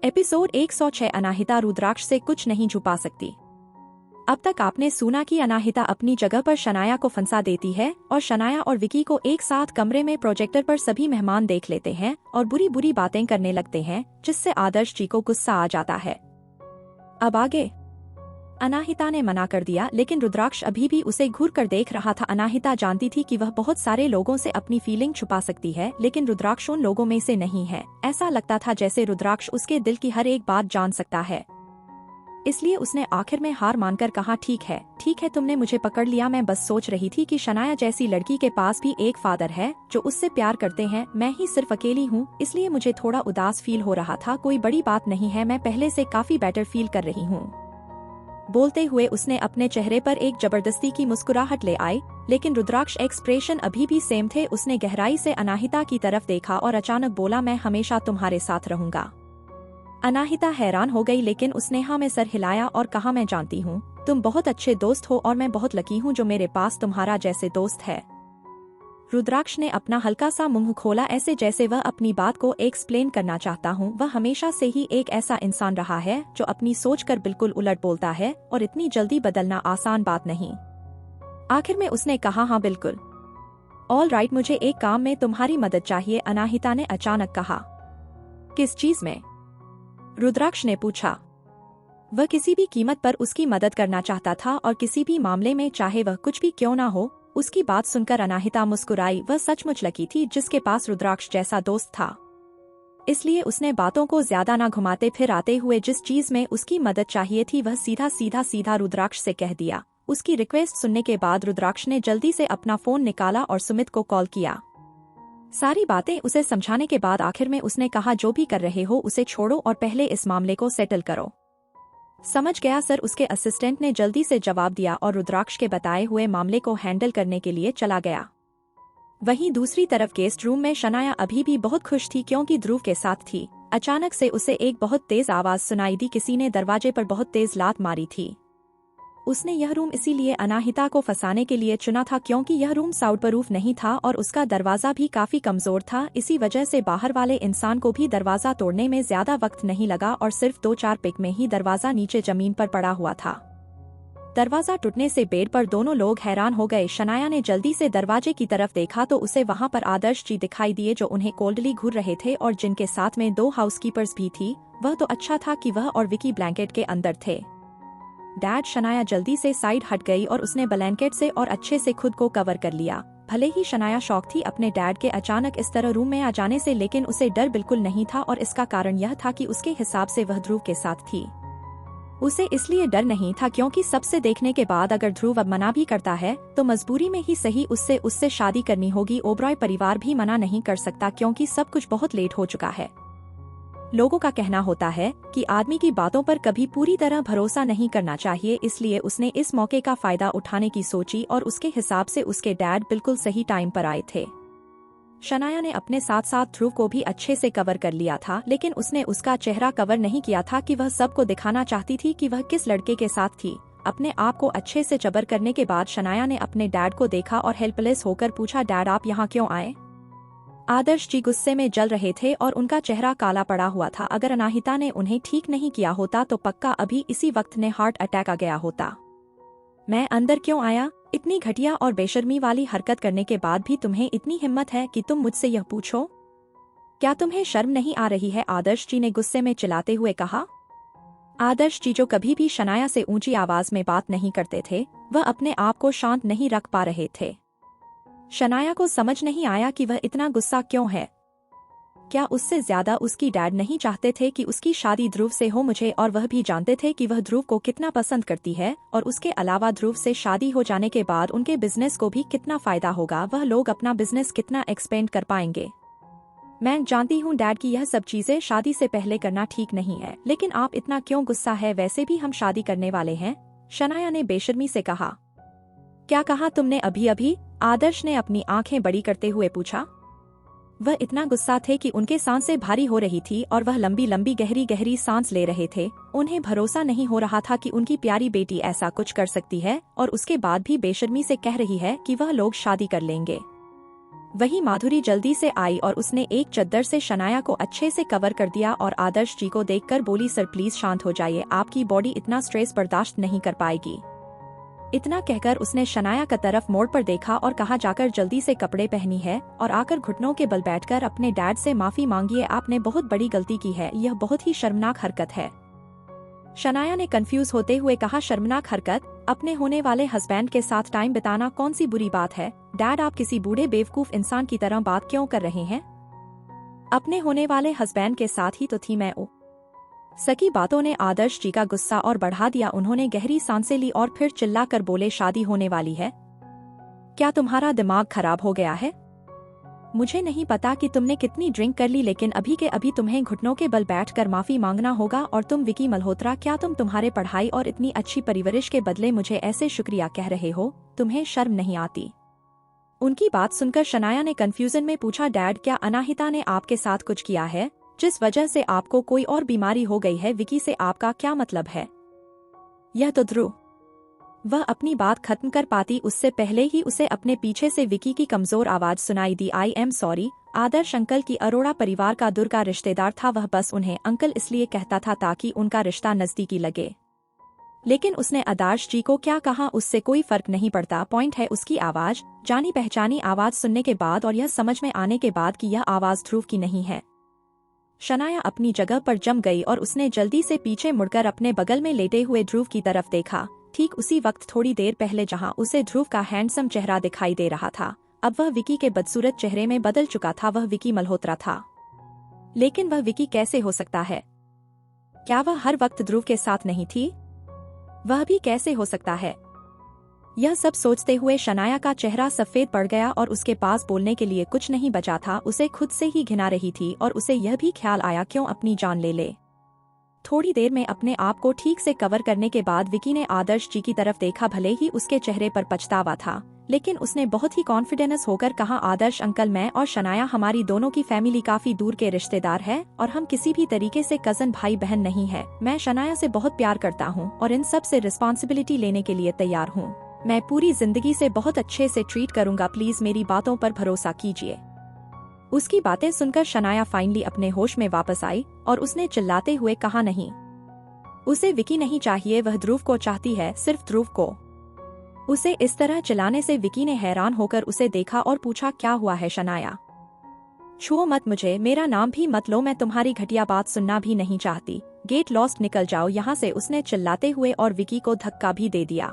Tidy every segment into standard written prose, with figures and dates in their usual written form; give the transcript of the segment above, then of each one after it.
Episode 106 Anahita रुद्राक्ष से कुछ नहीं छुपा सकती। अब तक आपने सुना कि अनाहिता अपनी जगह पर शनाया को फंसा देती है और शनाया और विकी को एक साथ कमरे में प्रोजेक्टर पर सभी मेहमान देख लेते हैं और बुरी बुरी बातें करने लगते हैं, जिससे आदर्श जी को गुस्सा आ जाता है। अब आगे अनाहिता ने मना कर दिया, लेकिन रुद्राक्ष अभी भी उसे घूर कर देख रहा था। अनाहिता जानती थी कि वह बहुत सारे लोगों से अपनी फीलिंग छुपा सकती है, लेकिन रुद्राक्ष उन लोगों में से नहीं है। ऐसा लगता था जैसे रुद्राक्ष उसके दिल की हर एक बात जान सकता है। इसलिए उसने आखिर में हार मानकर कहा, ठीक है, तुमने मुझे पकड़ लिया। मैं बस सोच रही थी कि शनाया जैसी लड़की के पास भी एक फादर है जो उससे प्यार करते हैं। मैं ही सिर्फ अकेली हूँ, इसलिए मुझे थोड़ा उदास फील हो रहा था। कोई बड़ी बात नहीं है, मैं पहले से काफी बेटर फील कर रही हूँ। बोलते हुए उसने अपने चेहरे पर एक जबरदस्ती की मुस्कुराहट ले आई, लेकिन रुद्राक्ष एक्सप्रेशन अभी भी सेम थे। उसने गहराई से अनाहिता की तरफ देखा और अचानक बोला, मैं हमेशा तुम्हारे साथ रहूंगा। अनाहिता हैरान हो गई, लेकिन उसने हाँ में सर हिलाया और कहा, मैं जानती हूँ तुम बहुत अच्छे दोस्त हो और मैं बहुत लकी हूँ जो मेरे पास तुम्हारा जैसे दोस्त है। रुद्राक्ष ने अपना हल्का सा मुंह खोला, ऐसे जैसे वह अपनी बात को एक्सप्लेन करना चाहता हूँ। वह हमेशा से ही एक ऐसा इंसान रहा है जो अपनी सोच कर बिल्कुल उलट बोलता है और इतनी जल्दी बदलना आसान बात नहीं। आखिर में उसने कहा, हाँ बिल्कुल। ऑल राइट, मुझे एक काम में तुम्हारी मदद चाहिए। अनाहिता ने अचानक कहा। किस चीज में? रुद्राक्ष ने पूछा। वह किसी भी कीमत पर उसकी मदद करना चाहता था और किसी भी मामले में, चाहे वह कुछ भी क्यों ना हो। उसकी बात सुनकर अनाहिता मुस्कुराई। वह सचमुच लकी थी जिसके पास रुद्राक्ष जैसा दोस्त था। इसलिए उसने बातों को ज्यादा न घुमाते फिराते हुए जिस चीज में उसकी मदद चाहिए थी वह सीधा रुद्राक्ष से कह दिया। उसकी रिक्वेस्ट सुनने के बाद रुद्राक्ष ने जल्दी से अपना फोन निकाला और सुमित को कॉल किया। सारी बातें उसे समझाने के बाद आखिर में उसने कहा, जो भी कर रहे हो उसे छोड़ो और पहले इस मामले को सेटल करो। समझ गया सर, उसके असिस्टेंट ने जल्दी से जवाब दिया और रुद्राक्ष के बताए हुए मामले को हैंडल करने के लिए चला गया। वहीं दूसरी तरफ गेस्ट रूम में शनाया अभी भी बहुत खुश थी क्योंकि ध्रुव के साथ थी। अचानक से उसे एक बहुत तेज आवाज सुनाई दी। किसी ने दरवाजे पर बहुत तेज लात मारी थी। उसने यह रूम इसीलिए अनाहिता को फंसाने के लिए चुना था क्योंकि यह रूम साउंड प्रूफ नहीं था और उसका दरवाजा भी काफी कमजोर था। इसी वजह से बाहर वाले इंसान को भी दरवाजा तोड़ने में ज्यादा वक्त नहीं लगा और सिर्फ 2-4 पिक में ही दरवाजा नीचे जमीन पर पड़ा हुआ था। दरवाजा टूटने से बेड पर दोनों लोग हैरान हो गए। शनाया ने जल्दी से दरवाजे की तरफ देखा तो उसे वहां पर आदर्श जी दिखाई दिए जो उन्हें कोल्डली घूर रहे थे और जिनके साथ में 2 हाउसकीपर्स भी थी। वह तो अच्छा था कि वह और विकी ब्लैंकेट के अंदर थे। डैड, शनाया जल्दी से साइड हट गई और उसने ब्लैंकेट से और अच्छे से खुद को कवर कर लिया। भले ही शनाया शॉक थी अपने डैड के अचानक इस तरह रूम में आ जाने से, लेकिन उसे डर बिल्कुल नहीं था और इसका कारण यह था कि उसके हिसाब से वह ध्रुव के साथ थी। उसे इसलिए डर नहीं था क्योंकि सबसे देखने के बाद अगर ध्रुव अब मना भी करता है तो मजबूरी में ही सही उससे शादी करनी होगी। ओबरॉय परिवार भी मना नहीं कर सकता क्योंकि सब कुछ बहुत लेट हो चुका है। लोगों का कहना होता है कि आदमी की बातों पर कभी पूरी तरह भरोसा नहीं करना चाहिए, इसलिए उसने इस मौके का फायदा उठाने की सोची और उसके हिसाब से उसके डैड बिल्कुल सही टाइम पर आए थे। शनाया ने अपने साथ साथ ध्रुव को भी अच्छे से कवर कर लिया था, लेकिन उसने उसका चेहरा कवर नहीं किया था कि वह सबको दिखाना चाहती थी कि वह किस लड़के के साथ थी। अपने आप को अच्छे से जबर करने के बाद शनाया ने अपने डैड को देखा और हेल्पलेस होकर पूछा, डैड आप यहाँ क्यों आए? आदर्श जी गुस्से में जल रहे थे और उनका चेहरा काला पड़ा हुआ था। अगर अनाहिता ने उन्हें ठीक नहीं किया होता तो पक्का अभी इसी वक्त ने हार्ट अटैक आ गया होता। मैं अंदर क्यों आया? इतनी घटिया और बेशर्मी वाली हरकत करने के बाद भी तुम्हें इतनी हिम्मत है कि तुम मुझसे यह पूछो? क्या तुम्हें शर्म नहीं आ रही है? आदर्श जी ने गुस्से में चिल्लाते हुए कहा। आदर्श जी जो कभी भी शनाया से ऊंची आवाज में बात नहीं करते थे, वह अपने आप को शांत नहीं रख पा रहे थे। शनाया को समझ नहीं आया कि वह इतना गुस्सा क्यों है। क्या उससे ज्यादा उसकी डैड नहीं चाहते थे कि उसकी शादी ध्रुव से हो? मुझे और वह भी जानते थे कि वह ध्रुव को कितना पसंद करती है और उसके अलावा ध्रुव से शादी हो जाने के बाद उनके बिजनेस को भी कितना फायदा होगा। वह लोग अपना बिजनेस कितना एक्सपेंड कर पाएंगे। मैं जानती हूँ डैड की यह सब चीजें शादी से पहले करना ठीक नहीं है, लेकिन आप इतना क्यों गुस्सा है? वैसे भी हम शादी करने वाले हैं, शनाया ने बेशर्मी से कहा। क्या कहा तुमने अभी? आदर्श ने अपनी आंखें बड़ी करते हुए पूछा। वह इतना गुस्सा थे कि उनके सांसें भारी हो रही थी और वह लंबी लंबी गहरी सांस ले रहे थे। उन्हें भरोसा नहीं हो रहा था कि उनकी प्यारी बेटी ऐसा कुछ कर सकती है और उसके बाद भी बेशर्मी से कह रही है कि वह लोग शादी कर लेंगे। वही माधुरी जल्दी से आई और उसने एक चद्दर से शनाया को अच्छे से कवर कर दिया और आदर्श जी को देखकर बोली, सर प्लीज शांत हो जाइए, आपकी बॉडी इतना स्ट्रेस बर्दाश्त नहीं कर पाएगी। इतना कहकर उसने शनाया की तरफ मोड़ पर देखा और कहा, जाकर जल्दी से कपड़े पहनी है और आकर घुटनों के बल बैठकर अपने डैड से माफी मांगिए, आपने बहुत बड़ी गलती की है, यह बहुत ही शर्मनाक हरकत है। शनाया ने कंफ्यूज होते हुए कहा, शर्मनाक हरकत? अपने होने वाले हस्बैंड के साथ टाइम बिताना कौन सी बुरी बात है? डैड, आप किसी बूढ़े बेवकूफ इंसान की तरह बात क्यों कर रहे हैं? अपने होने वाले हस्बैंड के साथ ही तो थी मैं। सकी बातों ने आदर्श जी का गुस्सा और बढ़ा दिया। उन्होंने गहरी सांसें ली और फिर चिल्लाकर बोले, शादी होने वाली है? क्या तुम्हारा दिमाग खराब हो गया है? मुझे नहीं पता कि तुमने कितनी ड्रिंक कर ली, लेकिन अभी के अभी तुम्हें घुटनों के बल बैठकर माफी मांगना होगा। और तुम विकी मल्होत्रा, क्या तुम तुम्हारे पढ़ाई और इतनी अच्छी परवरिश के बदले मुझे ऐसे शुक्रिया कह रहे हो? तुम्हें शर्म नहीं आती? उनकी बात सुनकर शनाया ने कंफ्यूजन में पूछा, डैड, क्या अनाहिता ने आपके साथ कुछ किया है जिस वजह से आपको कोई और बीमारी हो गई है? विकी से आपका क्या मतलब है? यह तो ध्रुव। वह अपनी बात खत्म कर पाती उससे पहले ही उसे अपने पीछे से विकी की कमजोर आवाज सुनाई दी, I am sorry. Adarsh uncle की अरोड़ा परिवार का दूर का रिश्तेदार था। वह बस उन्हें अंकल इसलिए कहता था ताकि उनका रिश्ता नजदीकी लगे, लेकिन उसने आदर्श जी को क्या कहा उससे कोई फर्क नहीं पड़ता। पॉइंट है उसकी आवाज। जानी पहचानी आवाज सुनने के बाद और यह समझ में आने के बाद कि यह आवाज ध्रुव की नहीं है, शनाया अपनी जगह पर जम गई और उसने जल्दी से पीछे मुड़कर अपने बगल में लेटे हुए ध्रुव की तरफ देखा। ठीक उसी वक्त थोड़ी देर पहले जहां उसे ध्रुव का हैंडसम चेहरा दिखाई दे रहा था, अब वह विकी के बदसूरत चेहरे में बदल चुका था। वह विकी मल्होत्रा था, लेकिन वह विकी कैसे हो सकता है? क्या वह हर वक्त ध्रुव के साथ नहीं थी? वह भी कैसे हो सकता है? यह सब सोचते हुए शनाया का चेहरा सफेद पड़ गया और उसके पास बोलने के लिए कुछ नहीं बचा था। उसे खुद से ही घिना रही थी और उसे यह भी ख्याल आया, क्यों अपनी जान ले ले। थोड़ी देर में अपने आप को ठीक से कवर करने के बाद विकी ने आदर्श जी की तरफ देखा। भले ही उसके चेहरे पर पछतावा था, लेकिन उसने बहुत ही कॉन्फिडेंस होकर कहा, आदर्श अंकल, मैं और शनाया, हमारी दोनों की फैमिली काफी दूर के रिश्तेदार है और हम किसी भी तरीके से कजन भाई बहन नहीं है। मैं शनाया से बहुत प्यार करता हूँ और इन सब से रिस्पॉन्सिबिलिटी लेने के लिए तैयार हूँ। मैं पूरी जिंदगी से बहुत अच्छे से ट्रीट करूंगा, प्लीज मेरी बातों पर भरोसा कीजिए। उसकी बातें सुनकर शनाया फाइनली अपने होश में वापस आई और उसने चिल्लाते हुए कहा, नहीं, उसे विकी नहीं चाहिए, वह ध्रुव को चाहती है, सिर्फ ध्रुव को। उसे इस तरह चिल्लाने से विकी ने हैरान होकर उसे देखा और पूछा, क्या हुआ है शनाया? छुओ मत मुझे, मेरा नाम भी मत लो, मैं तुम्हारी घटिया बात सुनना भी नहीं चाहती। गेट लॉस्ट, निकल जाओ यहाँ से, उसने चिल्लाते हुए और विकी को धक्का भी दे दिया,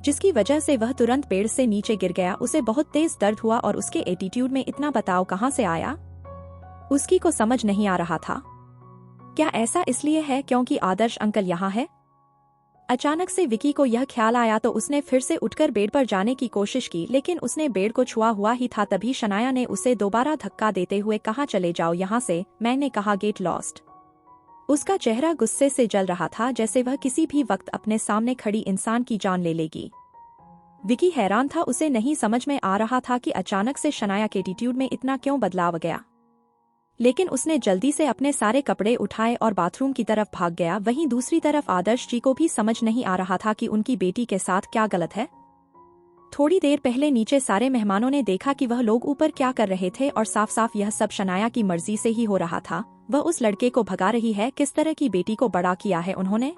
जिसकी वजह से वह तुरंत पेड़ से नीचे गिर गया। उसे बहुत तेज दर्द हुआ और उसके एटीट्यूड में इतना बदलाव कहां से आया, उसकी को समझ नहीं आ रहा था। क्या ऐसा इसलिए है क्योंकि आदर्श अंकल यहाँ है? अचानक से विकी को यह ख्याल आया तो उसने फिर से उठकर बेड पर जाने की कोशिश की, लेकिन उसने बेड को छुआ हुआ ही था। तभी शनाया ने उसे दोबारा धक्का देते हुए कहा, चले जाओ यहाँ से, मैंने कहा गेट लॉस्ट। उसका चेहरा गुस्से से जल रहा था, जैसे वह किसी भी वक्त अपने सामने खड़ी इंसान की जान ले लेगी। विकी हैरान था, उसे नहीं समझ में आ रहा था कि अचानक से शनाया के एटीट्यूड में इतना क्यों बदलाव गया। लेकिन उसने जल्दी से अपने सारे कपड़े उठाए और बाथरूम की तरफ भाग गया। वहीं दूसरी तरफ आदर्श जी को भी समझ नहीं आ रहा था कि उनकी बेटी के साथ क्या गलत है। थोड़ी देर पहले नीचे सारे मेहमानों ने देखा कि वह लोग ऊपर क्या कर रहे थे और साफ साफ यह सब शनाया की मर्जी से ही हो रहा था। वह उस लड़के को भगा रही है, किस तरह की बेटी को बड़ा किया है उन्होंने।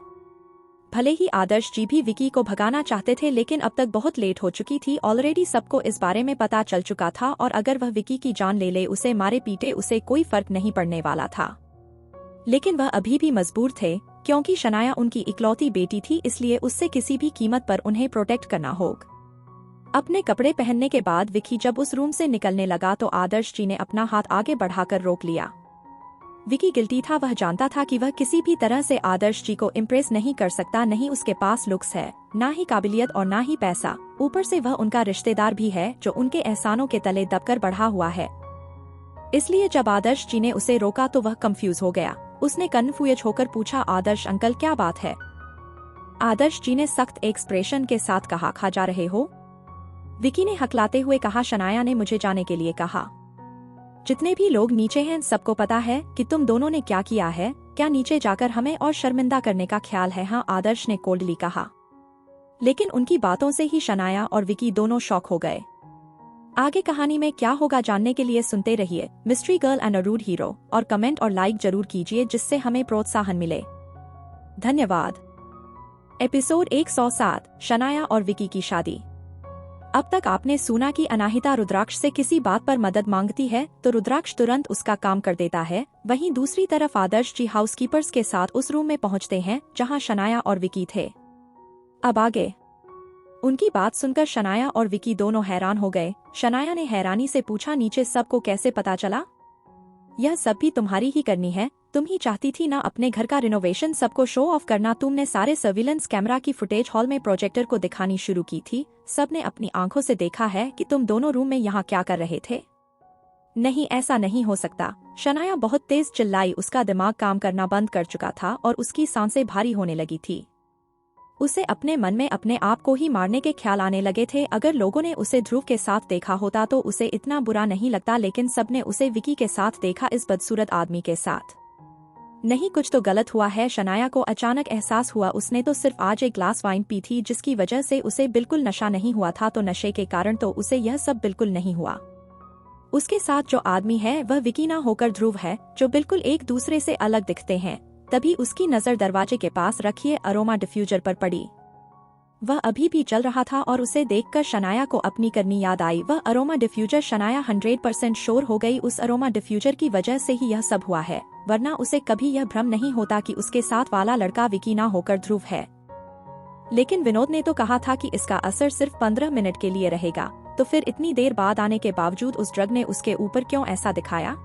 भले ही आदर्श जी भी विकी को भगाना चाहते थे, लेकिन अब तक बहुत लेट हो चुकी थी। ऑलरेडी सबको इस बारे में पता चल चुका था और अगर वह विकी की जान ले ले, उसे मारे पीटे, उसे कोई फर्क नहीं पड़ने वाला था। लेकिन वह अभी भी मजबूर थे, क्योंकि शनाया उनकी इकलौती बेटी थी, इसलिए उससे किसी भी कीमत पर उन्हें प्रोटेक्ट करना होगा। अपने कपड़े पहनने के बाद विकी जब उस रूम से निकलने लगा तो आदर्श जी ने अपना हाथ आगे बढ़ाकर रोक लिया। विकी गिल्टी था, वह जानता था कि वह किसी भी तरह से आदर्श जी को इम्प्रेस नहीं कर सकता। नहीं उसके पास लुक्स है, ना ही काबिलियत और ना ही पैसा, ऊपर से वह उनका रिश्तेदार भी है जो उनके एहसानों के तले दबकर बढ़ा हुआ है। इसलिए जब आदर्श जी ने उसे रोका तो वह कंफ्यूज हो गया। उसने कन्फ्यूज होकर पूछा, आदर्श अंकल क्या बात है? आदर्श जी ने सख्त एक्सप्रेशन के साथ कहा, खा जा रहे हो? विकी ने हकलाते हुए कहा, शनाया ने मुझे जाने के लिए कहा। जितने भी लोग नीचे हैं सबको पता है कि तुम दोनों ने क्या किया है। क्या नीचे जाकर हमें और शर्मिंदा करने का ख्याल है? हाँ, आदर्श ने कोल्डली कहा। लेकिन उनकी बातों से ही शनाया और विकी दोनों शॉक हो गए। आगे कहानी में क्या होगा जानने के लिए सुनते रहिए mystery girl and a rude hero और कमेंट और लाइक जरूर कीजिए जिससे हमें प्रोत्साहन मिले। धन्यवाद। एपिसोड 107 शनाया और विकी की शादी। अब तक आपने सुना कि अनाहिता रुद्राक्ष से किसी बात पर मदद मांगती है तो रुद्राक्ष तुरंत उसका काम कर देता है। वहीं दूसरी तरफ आदर्श जी हाउसकीपर्स के साथ उस रूम में पहुंचते हैं जहां शनाया और विकी थे। अब आगे उनकी बात सुनकर शनाया और विकी दोनों हैरान हो गए। शनाया ने हैरानी से पूछा, नीचे सबको कैसे पता चला? यह सब भी तुम्हारी ही करनी है। तुम ही चाहती थी ना अपने घर का रिनोवेशन सबको शो ऑफ करना। तुमने सारे सर्विलेंस कैमरा की फुटेज हॉल में प्रोजेक्टर को दिखानी शुरू की थी। सबने अपनी आंखों से देखा है कि तुम दोनों रूम में यहाँ क्या कर रहे थे। नहीं, ऐसा नहीं हो सकता। शनाया बहुत तेज चिल्लाई। उसका दिमाग काम करना बंद कर चुका था और उसकी सांसें भारी होने लगी थी। उसे अपने मन में अपने आप को ही मारने के ख्याल आने लगे थे। अगर लोगों ने उसे ध्रुव के साथ देखा होता तो उसे इतना बुरा नहीं लगता, लेकिन सबने उसे विकी के साथ देखा, इस बदसूरत आदमी के साथ। नहीं, कुछ तो गलत हुआ है। शनाया को अचानक एहसास हुआ उसने तो सिर्फ आज एक ग्लास वाइन पी थी जिसकी वजह से उसे बिल्कुल नशा नहीं हुआ था, तो नशे के कारण तो उसे यह सब बिल्कुल नहीं हुआ। उसके साथ जो आदमी है वह विकी ना होकर ध्रुव है, जो बिल्कुल एक दूसरे से अलग दिखते हैं। तभी उसकी नजर दरवाजे के पास रखिए अरोमा डिफ्यूजर पर पड़ी। वह अभी भी चल रहा था और उसे देखकर शनाया को अपनी करनी याद आई। वह अरोमा डिफ्यूजर, शनाया 100% श्योर हो गई उस अरोमा डिफ्यूजर की वजह से ही यह सब हुआ है, वरना उसे कभी यह भ्रम नहीं होता कि उसके साथ वाला लड़का विकी ना होकर ध्रुव है। लेकिन विनोद ने तो कहा था कि इसका असर सिर्फ 15 मिनट के लिए रहेगा, तो फिर इतनी देर बाद आने के बावजूद उस ड्रग ने उसके ऊपर क्यों ऐसा दिखाया?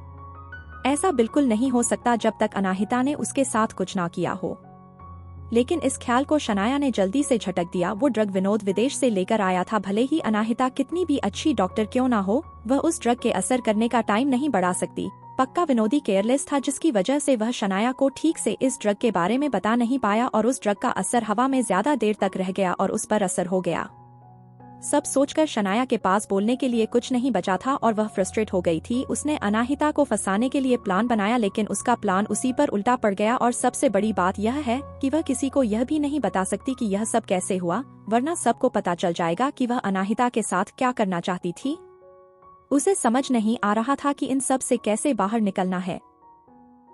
ऐसा बिल्कुल नहीं हो सकता जब तक अनाहिता ने उसके साथ कुछ ना किया हो। लेकिन इस ख्याल को शनाया ने जल्दी से झटक दिया। वो ड्रग विनोद विदेश से लेकर आया था। भले ही अनाहिता कितनी भी अच्छी डॉक्टर क्यों ना हो, वह उस ड्रग के असर करने का टाइम नहीं बढ़ा सकती। पक्का विनोदी केयरलेस था, जिसकी वजह से वह शनाया को ठीक से इस ड्रग के बारे में बता नहीं पाया और उस ड्रग का असर हवा में ज्यादा देर तक रह गया और उस पर असर हो गया। सब सोचकर शनाया के पास बोलने के लिए कुछ नहीं बचा था और वह फ्रस्ट्रेट हो गई थी। उसने अनाहिता को फंसाने के लिए प्लान बनाया, लेकिन उसका प्लान उसी पर उल्टा पड़ गया। और सबसे बड़ी बात यह है कि वह किसी को यह भी नहीं बता सकती कि यह सब कैसे हुआ, वरना सबको पता चल जाएगा कि वह अनाहिता के साथ क्या करना चाहती थी। उसे समझ नहीं आ रहा था कि इन सब से कैसे बाहर निकलना है।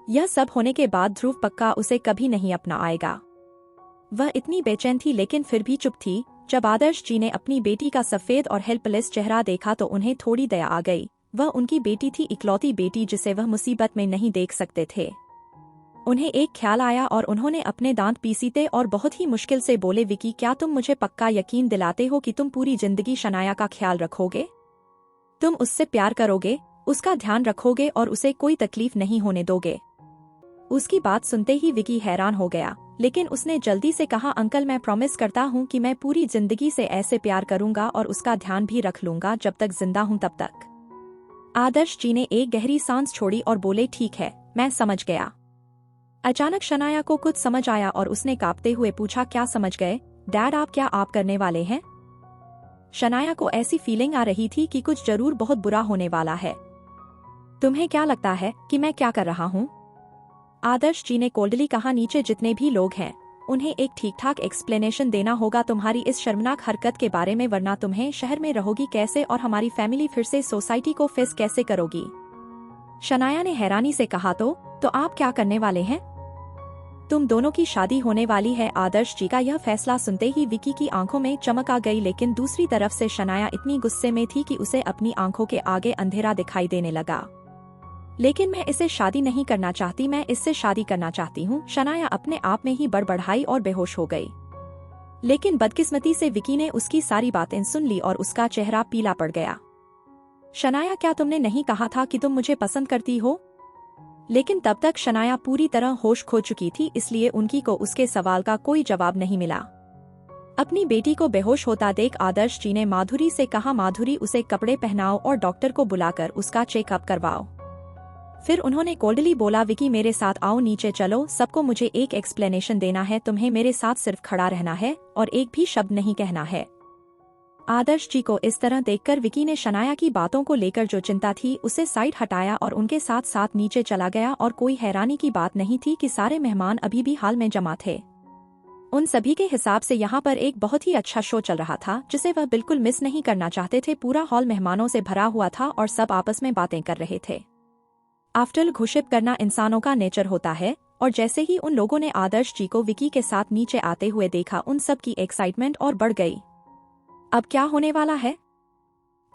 यह सब होने के बाद ध्रुव पक्का उसे कभी नहीं अपना आएगा। वह इतनी बेचैन थी लेकिन फिर भी चुप थी। जब आदर्श जी ने अपनी बेटी का सफेद और हेल्पलेस चेहरा देखा तो उन्हें थोड़ी दया आ गई। वह उनकी बेटी थी, इकलौती बेटी जिसे वह मुसीबत में नहीं देख सकते थे। उन्हें एक ख्याल आया और उन्होंने अपने दांत पीसीते और बहुत ही मुश्किल से बोले, विकी, क्या तुम मुझे पक्का यकीन दिलाते हो कि तुम पूरी जिंदगी शनाया का ख्याल रखोगे? तुम उससे प्यार करोगे, उसका ध्यान रखोगे और उसे कोई तकलीफ नहीं होने दोगे? उसकी बात सुनते ही विकी हैरान हो गया, लेकिन उसने जल्दी से कहा, अंकल, मैं प्रॉमिस करता हूँ कि मैं पूरी जिंदगी से ऐसे प्यार करूंगा और उसका ध्यान भी रख लूंगा जब तक जिंदा हूँ तब तक। आदर्श जी ने एक गहरी सांस छोड़ी और बोले, ठीक है, मैं समझ गया। अचानक शनाया को कुछ समझ आया और उसने कांपते हुए पूछा, क्या समझ गए डैड? आप करने वाले हैं? शनाया को ऐसी फीलिंग आ रही थी कि कुछ जरूर बहुत बुरा होने वाला है। तुम्हें क्या लगता है कि मैं क्या कर रहा हूँ? आदर्श जी ने कोल्डली कहा, नीचे जितने भी लोग हैं उन्हें एक ठीक ठाक एक्सप्लेनेशन देना होगा तुम्हारी इस शर्मनाक हरकत के बारे में, वरना तुम्हें शहर में रहोगी कैसे और हमारी फैमिली फिर से सोसाइटी को फेस कैसे करोगी? शनाया ने हैरानी से कहा, तो आप क्या करने वाले हैं? तुम दोनों की शादी होने वाली है। आदर्श जी का यह फैसला सुनते ही विकी की आंखों में चमक आ गई, लेकिन दूसरी तरफ से शनाया इतनी गुस्से में थी कि उसे अपनी आंखों के आगे अंधेरा दिखाई देने लगा। लेकिन मैं इसे शादी नहीं करना चाहती, मैं इससे शादी करना चाहती हूँ। शनाया अपने आप में ही बड़बड़ाई और बेहोश हो गई। लेकिन बदकिस्मती से विकी ने उसकी सारी बातें सुन ली और उसका चेहरा पीला पड़ गया। शनाया, क्या तुमने नहीं कहा था कि तुम मुझे पसंद करती हो? लेकिन तब तक शनाया पूरी तरह होश खो चुकी थी, इसलिए उनकी को उसके सवाल का कोई जवाब नहीं मिला। अपनी बेटी को बेहोश होता देख आदर्श जी ने माधुरी से कहा, माधुरी, उसे कपड़े पहनाओ और डॉक्टर को बुलाकर उसका चेकअप करवाओ। फिर उन्होंने कोल्डली बोला, विकी, मेरे साथ आओ, नीचे चलो, सबको मुझे एक एक्सप्लेनेशन देना है। तुम्हें मेरे साथ सिर्फ खड़ा रहना है और एक भी शब्द नहीं कहना है। आदर्श जी को इस तरह देखकर विकी ने शनाया की बातों को लेकर जो चिंता थी उसे साइड हटाया और उनके साथ साथ नीचे चला गया। और कोई हैरानी की बात नहीं थी कि सारे मेहमान अभी भी हाल में जमा थे। उन सभी के हिसाब से यहाँ पर एक बहुत ही अच्छा शो चल रहा था जिसे वह बिल्कुल मिस नहीं करना चाहते थे। पूरा हॉल मेहमानों से भरा हुआ था और सब आपस में बातें कर रहे थे। आफ्टर ऑल घुशिप करना इंसानों का नेचर होता है और जैसे ही उन लोगों ने आदर्श जी को विकी के साथ नीचे आते हुए देखा, उन सब की एक्साइटमेंट और बढ़ गई। अब क्या होने वाला है?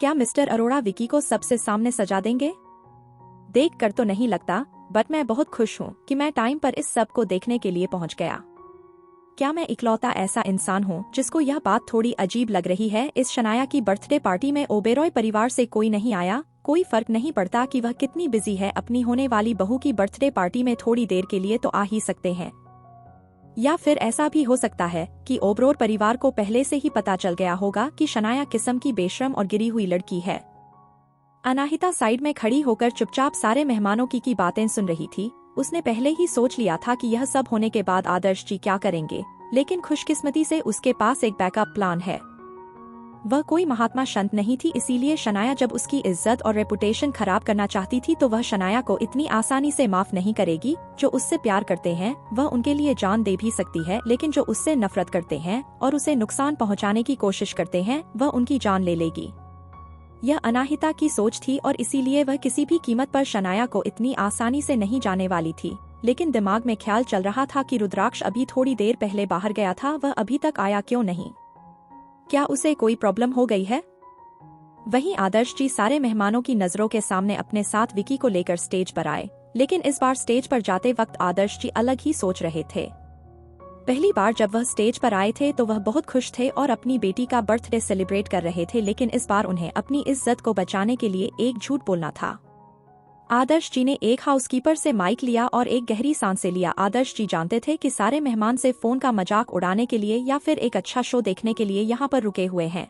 क्या मिस्टर अरोड़ा विकी को सबसे सामने सजा देंगे? देख कर तो नहीं लगता, बट मैं बहुत खुश हूँ कि मैं टाइम पर इस सब को देखने के लिए पहुँच गया। क्या मैं इकलौता ऐसा इंसान हूँ जिसको यह बात थोड़ी अजीब लग रही है? इस शनाया की बर्थडे पार्टी में ओबेरॉय परिवार से कोई नहीं आया। कोई फर्क नहीं पड़ता कि वह कितनी बिजी है, अपनी होने वाली बहू की बर्थडे पार्टी में थोड़ी देर के लिए तो आ ही सकते हैं। या फिर ऐसा भी हो सकता है कि ओबेरॉय परिवार को पहले से ही पता चल गया होगा कि शनाया किस्म की बेशरम और गिरी हुई लड़की है। अनाहिता साइड में खड़ी होकर चुपचाप सारे मेहमानों की बातें सुन रही थी। उसने पहले ही सोच लिया था कि यह सब होने के बाद आदर्श जी क्या करेंगे, लेकिन खुशकिस्मती से उसके पास एक बैकअप प्लान है। वह कोई महात्मा संत नहीं थी, इसीलिए शनाया जब उसकी इज्जत और रेपुटेशन खराब करना चाहती थी तो वह शनाया को इतनी आसानी से माफ नहीं करेगी। जो उससे प्यार करते हैं वह उनके लिए जान दे भी सकती है, लेकिन जो उससे नफरत करते हैं और उसे नुकसान पहुंचाने की कोशिश करते हैं वह उनकी जान ले लेगी। यह अनाहिता की सोच थी और इसीलिए वह किसी भी कीमत पर शनाया को इतनी आसानी से नहीं जाने वाली थी। लेकिन दिमाग में ख्याल चल रहा था कि रुद्राक्ष अभी थोड़ी देर पहले बाहर गया था, वह अभी तक आया क्यों नहीं? क्या उसे कोई प्रॉब्लम हो गई है? वहीं आदर्श जी सारे मेहमानों की नजरों के सामने अपने साथ विकी को लेकर स्टेज पर आए, लेकिन इस बार स्टेज पर जाते वक्त आदर्श जी अलग ही सोच रहे थे। पहली बार जब वह स्टेज पर आए थे तो वह बहुत खुश थे और अपनी बेटी का बर्थडे सेलिब्रेट कर रहे थे, लेकिन इस बार उन्हें अपनी इज्जत को बचाने के लिए एक झूठ बोलना था। आदर्श जी ने एक हाउसकीपर से माइक लिया और एक गहरी सांसें लिया। आदर्श जी जानते थे कि सारे मेहमान से फोन का मजाक उड़ाने के लिए या फिर एक अच्छा शो देखने के लिए यहाँ पर रुके हुए हैं।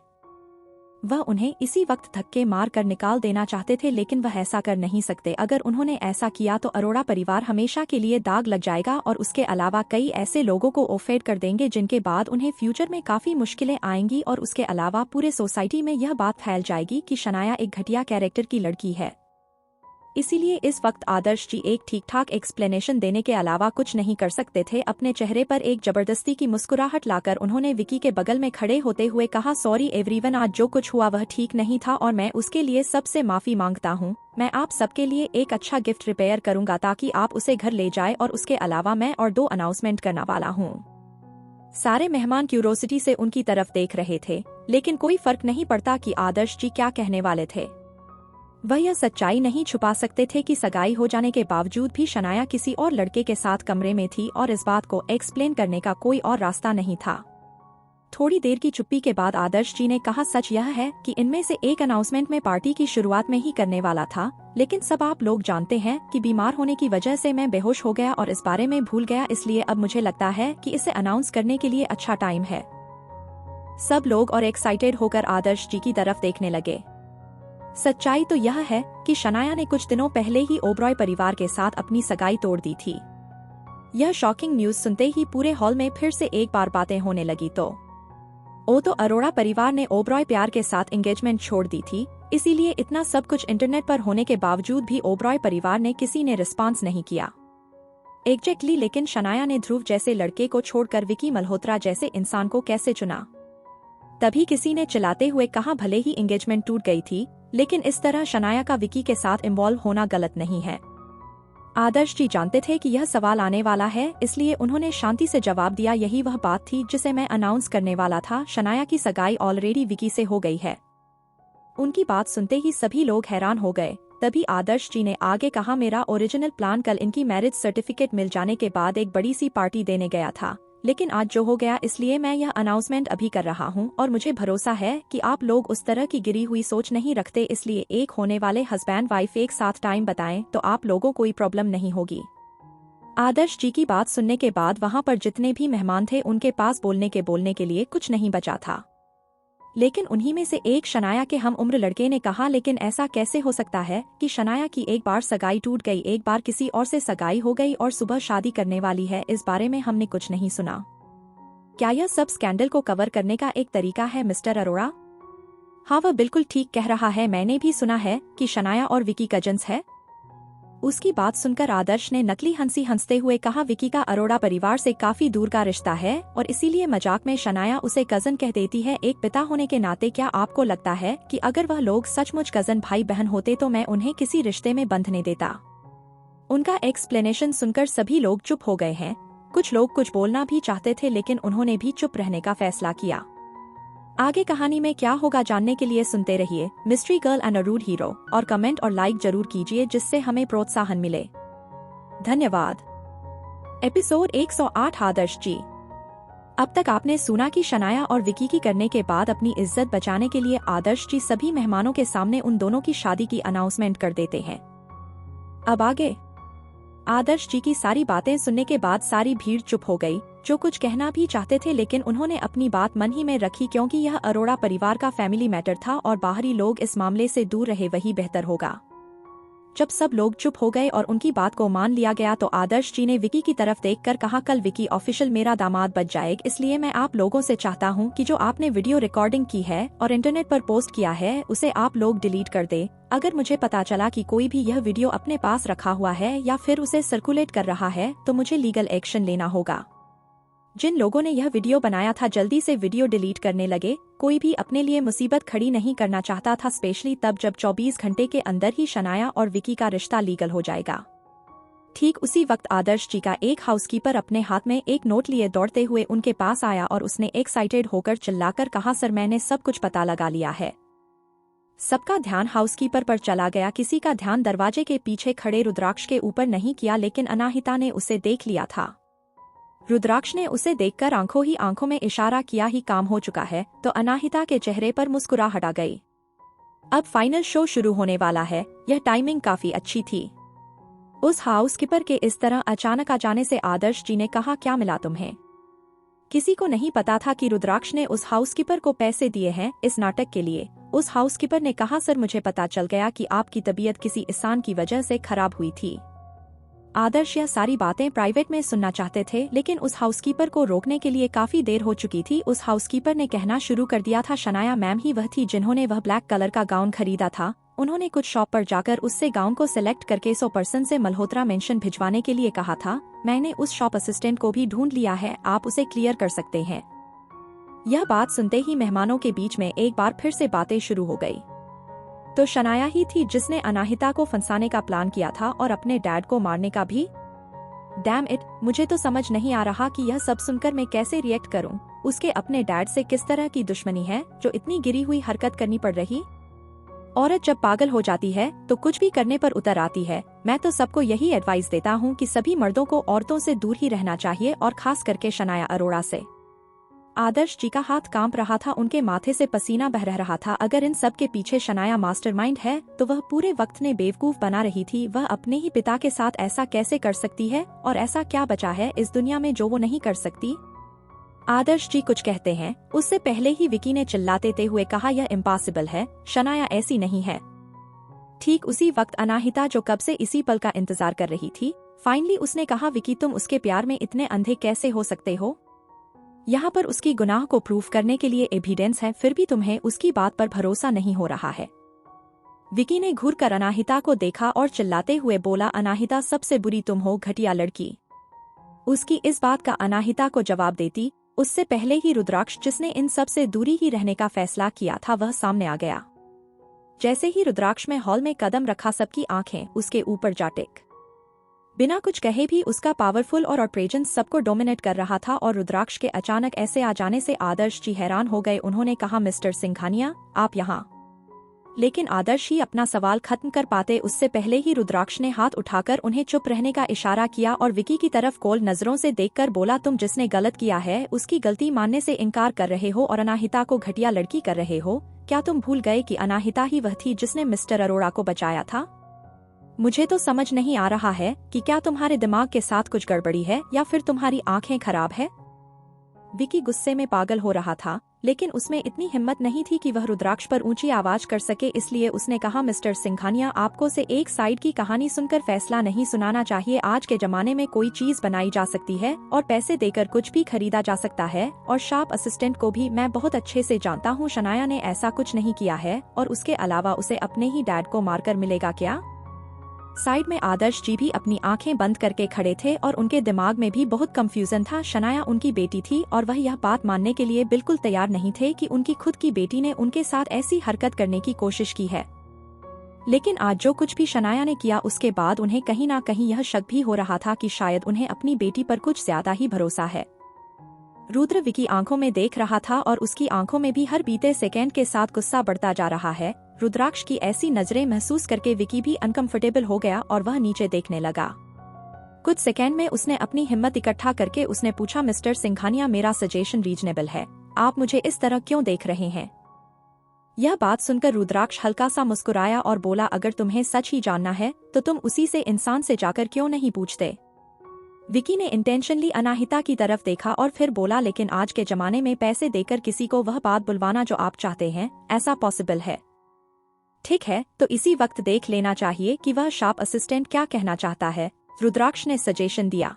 वह उन्हें इसी वक्त धक्के मार कर निकाल देना चाहते थे, लेकिन वह ऐसा कर नहीं सकते। अगर उन्होंने ऐसा किया तो अरोड़ा परिवार हमेशा के लिए दाग लग जाएगा और उसके अलावा कई ऐसे लोगों को ऑफेंड कर देंगे जिनके बाद उन्हें फ्यूचर में काफी मुश्किलें आएंगी और उसके अलावा पूरे सोसाइटी में यह बात फैल जाएगी कि शनाया एक घटिया कैरेक्टर की लड़की है। इसीलिए इस वक्त आदर्श जी एक ठीक ठाक एक्सप्लेनेशन देने के अलावा कुछ नहीं कर सकते थे। अपने चेहरे पर एक जबरदस्ती की मुस्कुराहट लाकर उन्होंने विकी के बगल में खड़े होते हुए कहा, सॉरी एवरीवन, आज जो कुछ हुआ वह ठीक नहीं था और मैं उसके लिए सबसे माफी मांगता हूँ। मैं आप सबके लिए एक अच्छा गिफ्ट प्रिपेयर करूंगा ताकि आप उसे घर ले जाए और उसके अलावा मैं और 2 अनाउंसमेंट करने वाला हूँ। सारे मेहमान क्यूरोसिटी से उनकी तरफ देख रहे थे, लेकिन कोई फर्क नहीं पड़ता कि आदर्श जी क्या कहने वाले थे। वह यह सच्चाई नहीं छुपा सकते थे कि सगाई हो जाने के बावजूद भी शनाया किसी और लड़के के साथ कमरे में थी और इस बात को एक्सप्लेन करने का कोई और रास्ता नहीं था। थोड़ी देर की चुप्पी के बाद आदर्श जी ने कहा, सच यह है कि इनमें से एक अनाउंसमेंट में पार्टी की शुरुआत में ही करने वाला था, लेकिन सब आप लोग जानते हैं कि बीमार होने की वजह से मैं बेहोश हो गया और इस बारे में भूल गया, इसलिए अब मुझे लगता है कि इसे अनाउंस करने के लिए अच्छा टाइम है। सब लोग और एक्साइटेड होकर आदर्श जी की तरफ देखने लगे। सच्चाई तो यह है कि शनाया ने कुछ दिनों पहले ही ओबेरॉय परिवार के साथ अपनी सगाई तोड़ दी थी। यह शॉकिंग न्यूज सुनते ही पूरे हॉल में फिर से एक बार बातें होने लगी। तो अरोड़ा परिवार ने ओबेरॉय प्यार के साथ एंगेजमेंट छोड़ दी थी, इसीलिए इतना सब कुछ इंटरनेट पर होने के बावजूद भी ओबेरॉय परिवार ने किसी ने रिस्पॉन्स नहीं किया। एग्जैक्टली, लेकिन शनाया ने ध्रुव जैसे लड़के को छोड़कर विकी मल्होत्रा जैसे इंसान को कैसे चुना? तभी किसी ने चिल्लाते हुए कहा, भले ही एंगेजमेंट टूट गई थी, लेकिन इस तरह शनाया का विकी के साथ इन्वॉल्व होना गलत नहीं है। आदर्श जी जानते थे कि यह सवाल आने वाला है, इसलिए उन्होंने शांति से जवाब दिया, यही वह बात थी जिसे मैं अनाउंस करने वाला था। शनाया की सगाई ऑलरेडी विकी से हो गई है। उनकी बात सुनते ही सभी लोग हैरान हो गए। तभी आदर्श जी ने आगे कहा, मेरा ओरिजिनल प्लान कल इनकी मैरिज सर्टिफिकेट मिल जाने के बाद एक बड़ी सी पार्टी देने गया था, लेकिन आज जो हो गया इसलिए मैं यह अनाउंसमेंट अभी कर रहा हूं और मुझे भरोसा है कि आप लोग उस तरह की गिरी हुई सोच नहीं रखते, इसलिए एक होने वाले हस्बैंड वाइफ एक साथ टाइम बताएं तो आप लोगों कोई प्रॉब्लम नहीं होगी। आदर्श जी की बात सुनने के बाद वहां पर जितने भी मेहमान थे उनके पास बोलने के लिए कुछ नहीं बचा था, लेकिन उन्हीं में से एक शनाया के हम उम्र लड़के ने कहा, लेकिन ऐसा कैसे हो सकता है कि शनाया की एक बार सगाई टूट गई, एक बार किसी और से सगाई हो गई और सुबह शादी करने वाली है? इस बारे में हमने कुछ नहीं सुना। क्या यह सब स्कैंडल को कवर करने का एक तरीका है मिस्टर अरोड़ा? हाँ, वह बिल्कुल ठीक कह रहा है, मैंने भी सुना है कि शनाया और विकी कजन्स है। उसकी बात सुनकर आदर्श ने नकली हंसी हंसते हुए कहा, विकी का अरोड़ा परिवार से काफी दूर का रिश्ता है और इसीलिए मजाक में शनाया उसे कजन कह देती है। एक पिता होने के नाते क्या आपको लगता है कि अगर वह लोग सचमुच कजन भाई बहन होते तो मैं उन्हें किसी रिश्ते में बंधने देता? उनका एक्सप्लेनेशन सुनकर सभी लोग चुप हो गए हैं। कुछ लोग कुछ बोलना भी चाहते थे लेकिन उन्होंने भी चुप रहने का फैसला किया। आगे कहानी में क्या होगा जानने के लिए सुनते रहिए mystery girl and a rude hero और कमेंट और लाइक जरूर कीजिए जिससे हमें प्रोत्साहन मिले। धन्यवाद। एपिसोड 108 आदर्श जी। अब तक आपने सुना कि शनाया और विकी की करने के बाद अपनी इज्जत बचाने के लिए आदर्श जी सभी मेहमानों के सामने उन दोनों की शादी की अनाउंसमेंट कर देते हैं। अब आगे आदर्श जी की सारी बातें सुनने के बाद सारी भीड़ चुप हो गई, जो कुछ कहना भी चाहते थे लेकिन उन्होंने अपनी बात मन ही में रखी क्योंकि यह अरोड़ा परिवार का फैमिली मैटर था और बाहरी लोग इस मामले से दूर रहे वही बेहतर होगा। जब सब लोग चुप हो गए और उनकी बात को मान लिया गया तो आदर्श जी ने विकी की तरफ देखकर कहा, कल विकी ऑफिशियल मेरा दामाद बच जाएगा, इसलिए मैं आप लोगों से चाहता हूं कि जो आपने वीडियो रिकॉर्डिंग की है और इंटरनेट पर पोस्ट किया है उसे आप लोग डिलीट कर दे। अगर मुझे पता चला कि कोई भी यह वीडियो अपने पास रखा हुआ है या फिर उसे सर्कुलेट कर रहा है तो मुझे लीगल एक्शन लेना होगा। जिन लोगों ने यह वीडियो बनाया था जल्दी से वीडियो डिलीट करने लगे। कोई भी अपने लिए मुसीबत खड़ी नहीं करना चाहता था, स्पेशली तब जब 24 घंटे के अंदर ही शनाया और विकी का रिश्ता लीगल हो जाएगा। ठीक उसी वक्त आदर्श जी का एक हाउसकीपर अपने हाथ में एक नोट लिए दौड़ते हुए उनके पास आया और उसने एक्साइटेड होकर चिल्लाकर कहा, सर मैंने सब कुछ पता लगा लिया है। सबका ध्यान हाउसकीपर पर चला गया। किसी का ध्यान दरवाजे के पीछे खड़े रुद्राक्ष के ऊपर नहीं किया लेकिन अनाहिता ने उसे देख लिया था। रुद्राक्ष ने उसे देखकर आंखों ही आंखों में इशारा किया ही काम हो चुका है तो अनाहिता के चेहरे पर मुस्कुराहट आ गई। अब फाइनल शो शुरू होने वाला है। यह टाइमिंग काफी अच्छी थी। उस हाउसकीपर के इस तरह अचानक आ जाने से आदर्श जी ने कहा, क्या मिला तुम्हें? किसी को नहीं पता था कि रुद्राक्ष ने उस हाउसकीपर को पैसे दिए हैं इस नाटक के लिए। उस हाउसकीपर ने कहा, सर मुझे पता चल गया कि आपकी तबीयत किसी इंसान की वजह से खराब हुई थी। आदर्श यह सारी बातें प्राइवेट में सुनना चाहते थे लेकिन उस हाउसकीपर को रोकने के लिए काफी देर हो चुकी थी। उस हाउसकीपर ने कहना शुरू कर दिया था, शनाया मैम ही वह थी जिन्होंने वह ब्लैक कलर का गाउन खरीदा था। उन्होंने कुछ शॉप पर जाकर उससे गाउन को सिलेक्ट करके 100% से मल्होत्रा मेंशन भिजवाने के लिए कहा था। मैंने उस शॉप असिस्टेंट को भी ढूंढ लिया है, आप उसे क्लियर कर सकते हैं। यह बात सुनते ही मेहमानों के बीच में एक बार फिर से बातें शुरू हो गई। तो शनाया ही थी जिसने अनाहिता को फंसाने का प्लान किया था और अपने डैड को मारने का भी। डैम इट, मुझे तो समझ नहीं आ रहा कि यह सब सुनकर मैं कैसे रिएक्ट करूं। उसके अपने डैड से किस तरह की दुश्मनी है जो इतनी गिरी हुई हरकत करनी पड़ रही। औरत जब पागल हो जाती है तो कुछ भी करने पर उतर आती है। मैं तो सबको यही एडवाइस देता हूं कि सभी मर्दों को औरतों से दूर ही रहना चाहिए और खास करके शनाया अरोड़ा से। आदर्श जी का हाथ कांप रहा था, उनके माथे से पसीना बह रहा था। अगर इन सब के पीछे शनाया मास्टरमाइंड है तो वह पूरे वक्त ने बेवकूफ बना रही थी। वह अपने ही पिता के साथ ऐसा कैसे कर सकती है और ऐसा क्या बचा है इस दुनिया में जो वो नहीं कर सकती। आदर्श जी कुछ कहते हैं उससे पहले ही विकी ने चिल्लाते हुए कहा, यह इम्पॉसिबल है, शनाया ऐसी नहीं है। ठीक उसी वक्त अनाहिता जो कब से इसी पल का इंतजार कर रही थी, फाइनली उसने कहा, विकी तुम उसके प्यार में इतने अंधे कैसे हो सकते हो? यहाँ पर उसकी गुनाह को प्रूफ करने के लिए एविडेंस है, फिर भी तुम्हें उसकी बात पर भरोसा नहीं हो रहा है। विकी ने घूर कर अनाहिता को देखा और चिल्लाते हुए बोला, अनाहिता सबसे बुरी तुम हो, घटिया लड़की। उसकी इस बात का अनाहिता को जवाब देती उससे पहले ही रुद्राक्ष जिसने इन सब से दूरी ही रहने का फैसला किया था वह सामने आ गया। जैसे ही रुद्राक्ष में हॉल में कदम रखा सबकी आंखें उसके ऊपर जा टिक। बिना कुछ कहे भी उसका पावरफुल और प्रेजेंस सबको डोमिनेट कर रहा था और रुद्राक्ष के अचानक ऐसे आ जाने से आदर्श जी हैरान हो गए। उन्होंने कहा, मिस्टर सिंघानिया आप यहाँ। लेकिन आदर्श ही अपना सवाल खत्म कर पाते उससे पहले ही रुद्राक्ष ने हाथ उठाकर उन्हें चुप रहने का इशारा किया और विकी की तरफ कोल्ड नजरों से देखकर बोला, तुम जिसने गलत किया है उसकी गलती मानने से इनकार कर रहे हो और अनाहिता को घटिया लड़की कर रहे हो। क्या तुम भूल गए कि अनाहिता ही वह थी जिसने मिस्टर अरोड़ा को बचाया था? मुझे तो समझ नहीं आ रहा है कि क्या तुम्हारे दिमाग के साथ कुछ गड़बड़ी है या फिर तुम्हारी आंखें खराब है। विकी गुस्से में पागल हो रहा था लेकिन उसमें इतनी हिम्मत नहीं थी कि वह रुद्राक्ष पर ऊंची आवाज कर सके, इसलिए उसने कहा, मिस्टर सिंघानिया आपको से एक साइड की कहानी सुनकर फैसला नहीं सुनाना चाहिए। आज के जमाने में कोई चीज बनाई जा सकती है और पैसे देकर कुछ भी खरीदा जा सकता है और शॉप असिस्टेंट को भी मैं बहुत अच्छे से जानता हूँ। शनाया ने ऐसा कुछ नहीं किया है और उसके अलावा उसे अपने ही डैड को मारकर मिलेगा क्या? साइड में आदर्श जी भी अपनी आंखें बंद करके खड़े थे और उनके दिमाग में भी बहुत कंफ्यूजन था। शनाया उनकी बेटी थी और वह यह बात मानने के लिए बिल्कुल तैयार नहीं थे कि उनकी खुद की बेटी ने उनके साथ ऐसी हरकत करने की कोशिश की है। लेकिन आज जो कुछ भी शनाया ने किया उसके बाद उन्हें कहीं ना कहीं यह शक भी हो रहा था कि शायद उन्हें अपनी बेटी पर कुछ ज्यादा ही भरोसा है। रुद्र विकी आंखों में देख रहा था और उसकी आंखों में भी हर बीते सेकेंड के साथ गुस्सा बढ़ता जा रहा है। रुद्राक्ष की ऐसी नजरें महसूस करके विकी भी अनकंफर्टेबल हो गया और वह नीचे देखने लगा। कुछ सेकेंड में उसने अपनी हिम्मत इकट्ठा करके उसने पूछा, मिस्टर सिंघानिया, मेरा सजेशन रीजनेबल है, आप मुझे इस तरह क्यों देख रहे हैं? यह बात सुनकर रुद्राक्ष हल्का सा मुस्कुराया और बोला, अगर तुम्हें सच ही जानना है तो तुम उसी से इंसान से जाकर क्यों नहीं पूछते? विकी ने इंटेंशनली अनाहिता की तरफ देखा और फिर बोला, लेकिन आज के जमाने में पैसे देकर किसी को वह बात बुलवाना जो आप चाहते हैं, ऐसा पॉसिबल है? ठीक है, तो इसी वक्त देख लेना चाहिए कि वह शॉप असिस्टेंट क्या कहना चाहता है, रुद्राक्ष ने सजेशन दिया।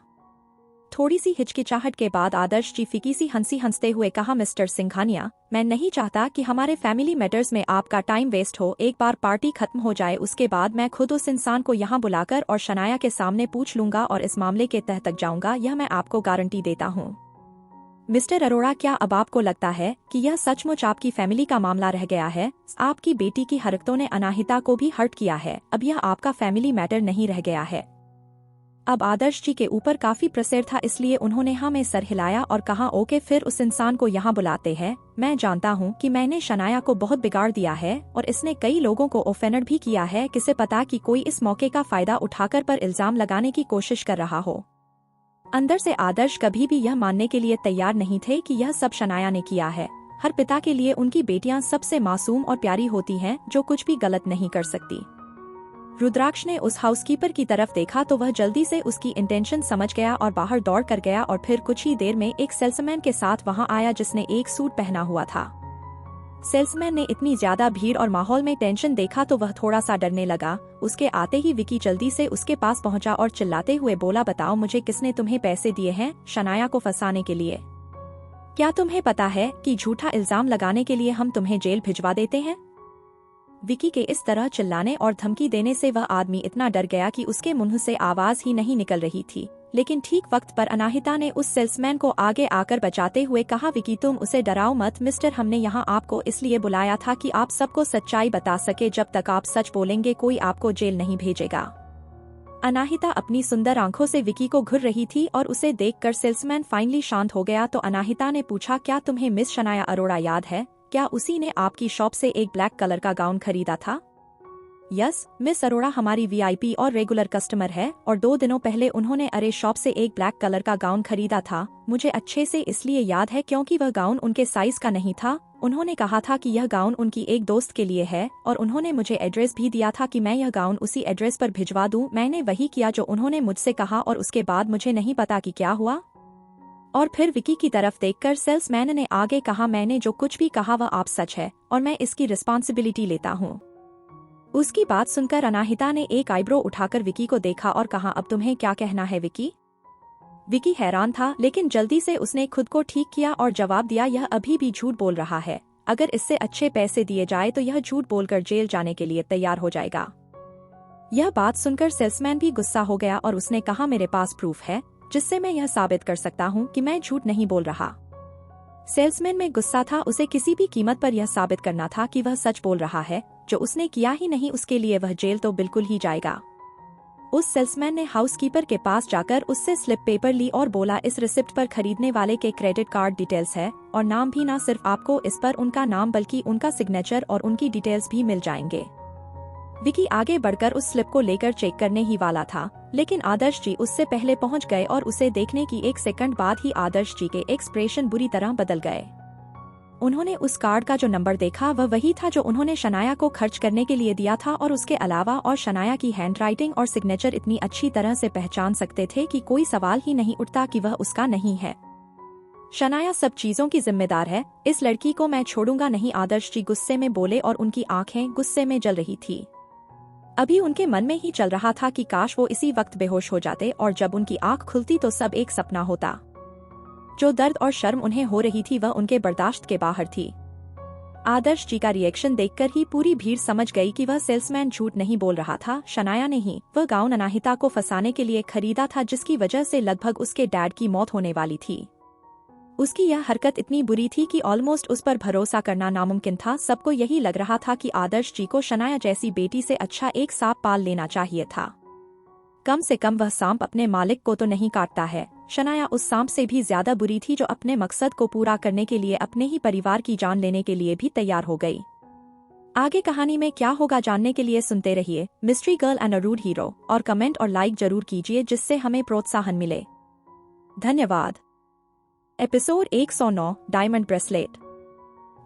थोड़ी सी हिचकिचाहट के बाद आदर्श जी फीकी सी हंसी हंसते हुए कहा, मिस्टर सिंघानिया, मैं नहीं चाहता कि हमारे फैमिली मैटर्स में आपका टाइम वेस्ट हो। एक बार पार्टी खत्म हो जाए उसके बाद मैं खुद उस इंसान को यहाँ बुलाकर और शनाया के सामने पूछ लूंगा और इस मामले के तह तक जाऊंगा, यह मैं आपको गारंटी देता हूँ। मिस्टर अरोड़ा, क्या अब आपको लगता है कि यह सचमुच आपकी फैमिली का मामला रह गया है? आपकी बेटी की हरकतों ने अनाहिता को भी हर्ट किया है, अब यह आपका फैमिली मैटर नहीं रह गया है। अब आदर्श जी के ऊपर काफी प्रेशर था, इसलिए उन्होंने हाँ में सर हिलाया और कहा, ओके, फिर उस इंसान को यहाँ बुलाते हैं। मैं जानता हूँ कि मैंने शनाया को बहुत बिगाड़ दिया है और इसने कई लोगों को ऑफेंड भी किया है। किसे पता कि कोई इस मौके का फायदा उठाकर पर इल्जाम लगाने की कोशिश कर रहा हो। अंदर से आदर्श कभी भी यह मानने के लिए तैयार नहीं थे कि यह सब शनाया ने किया है। हर पिता के लिए उनकी बेटियां सबसे मासूम और प्यारी होती हैं, जो कुछ भी गलत नहीं कर सकती। रुद्राक्ष ने उस हाउसकीपर की तरफ देखा तो वह जल्दी से उसकी इंटेंशन समझ गया और बाहर दौड़ कर गया और फिर कुछ ही देर में एक सेल्समैन के साथ वहां आया जिसने एक सूट पहना हुआ था। सेल्समैन ने इतनी ज्यादा भीड़ और माहौल में टेंशन देखा तो वह थोड़ा सा डरने लगा। उसके आते ही विकी जल्दी से उसके पास पहुंचा और चिल्लाते हुए बोला, बताओ मुझे, किसने तुम्हें पैसे दिए हैं शनाया को फंसाने के लिए? क्या तुम्हें पता है कि झूठा इल्जाम लगाने के लिए हम तुम्हें जेल भिजवा देते हैं? विकी के इस तरह चिल्लाने और धमकी देने से वह आदमी इतना डर गया कि उसके मुंह से आवाज ही नहीं निकल रही थी। लेकिन ठीक वक्त पर अनाहिता ने उस सेल्समैन को आगे आकर बचाते हुए कहा, विकी, तुम उसे डराओ मत मिस्टर, हमने यहाँ आपको इसलिए बुलाया था कि आप सबको सच्चाई बता सके। जब तक आप सच बोलेंगे कोई आपको जेल नहीं भेजेगा। अनाहिता अपनी सुंदर आंखों से विकी को घूर रही थी और उसे देखकर सेल्समैन फाइनली शांत हो गया तो अनाहिता ने पूछा, क्या तुम्हें मिस शनाया अरोड़ा याद है? क्या उसी ने आपकी शॉप से एक ब्लैक कलर का गाउन खरीदा था? यस, मिस अरोड़ा हमारी वीआईपी और रेगुलर कस्टमर है और 2 दिनों पहले उन्होंने अरे शॉप से एक ब्लैक कलर का गाउन खरीदा था। मुझे अच्छे से इसलिए याद है क्योंकि वह गाउन उनके साइज का नहीं था। उन्होंने कहा था कि यह गाउन उनकी एक दोस्त के लिए है और उन्होंने मुझे एड्रेस भी दिया था कि मैं यह गाउन उसी एड्रेस पर भिजवा दूं। मैंने वही किया जो उन्होंने मुझसे कहा और उसके बाद मुझे नहीं पता कि क्या हुआ। और फिर विकी की तरफ देखकर सेल्समैन ने आगे कहा, मैंने जो कुछ भी कहा वह आप सच है और मैं इसकी रिस्पॉन्सिबिलिटी लेता हूँ। उसकी बात सुनकर अनाहिता ने एक आईब्रो उठाकर विकी को देखा और कहा, अब तुम्हें क्या कहना है विकी? विकी हैरान था, लेकिन जल्दी से उसने खुद को ठीक किया और जवाब दिया, यह अभी भी झूठ बोल रहा है। अगर इससे अच्छे पैसे दिए जाए तो यह झूठ बोलकर जेल जाने के लिए तैयार हो जाएगा। यह बात सुनकर सेल्समैन भी गुस्सा हो गया और उसने कहा, मेरे पास प्रूफ है जिससे मैं यह साबित कर सकता हूँ कि मैं झूठ नहीं बोल रहा। सेल्समैन में गुस्सा था, उसे किसी भी कीमत पर यह साबित करना था कि वह सच बोल रहा है। जो उसने किया ही नहीं उसके लिए वह जेल तो बिल्कुल ही जाएगा। उस सेल्समैन ने हाउसकीपर के पास जाकर उससे स्लिप पेपर ली और बोला, इस रिसिप्ट पर खरीदने वाले के क्रेडिट कार्ड डिटेल्स है और नाम भी, ना सिर्फ आपको इस पर उनका नाम बल्कि उनका सिग्नेचर और उनकी डिटेल्स भी मिल जाएंगे। विकी आगे बढ़कर उस स्लिप को लेकर चेक करने ही वाला था, लेकिन आदर्श जी उससे पहले पहुंच गए और उसे देखने की 1 सेकंड बाद ही आदर्श जी के एक्सप्रेशन बुरी तरह बदल गए। उन्होंने उस कार्ड का जो नंबर देखा वह वही था जो उन्होंने शनाया को खर्च करने के लिए दिया था और उसके अलावा और शनाया की हैंडराइटिंग और सिग्नेचर इतनी अच्छी तरह से पहचान सकते थे कि कोई सवाल ही नहीं उठता कि वह उसका नहीं है। शनाया सब चीजों की जिम्मेदार है, इस लड़की को मैं छोड़ूंगा नहीं, आदर्श जी गुस्से में बोले और उनकी आंखें गुस्से में जल रही थी। अभी उनके मन में ही चल रहा था कि काश वो इसी वक्त बेहोश हो जाते और जब उनकी आंख खुलती तो सब एक सपना होता। जो दर्द और शर्म उन्हें हो रही थी वह उनके बर्दाश्त के बाहर थी। आदर्श जी का रिएक्शन देखकर ही पूरी भीड़ समझ गई कि वह सेल्समैन झूठ नहीं बोल रहा था। शनाया ने ही वह गाउन अनाहिता को फंसाने के लिए खरीदा था, जिसकी वजह से लगभग उसके डैड की मौत होने वाली थी। उसकी यह हरकत इतनी बुरी थी कि ऑलमोस्ट उस पर भरोसा करना नामुमकिन था। सबको यही लग रहा था कि आदर्श जी को शनाया जैसी बेटी से अच्छा एक सांप पाल लेना चाहिए था। कम से कम वह सांप अपने मालिक को तो नहीं काटता है। शनाया उस सांप से भी ज्यादा बुरी थी, जो अपने मकसद को पूरा करने के लिए अपने ही परिवार की जान लेने के लिए भी तैयार हो गई। आगे कहानी में क्या होगा जानने के लिए सुनते रहिए mystery girl and a rude hero, और कमेंट और लाइक जरूर कीजिए, जिससे हमें प्रोत्साहन मिले। धन्यवाद। Episode 109 diamond bracelet.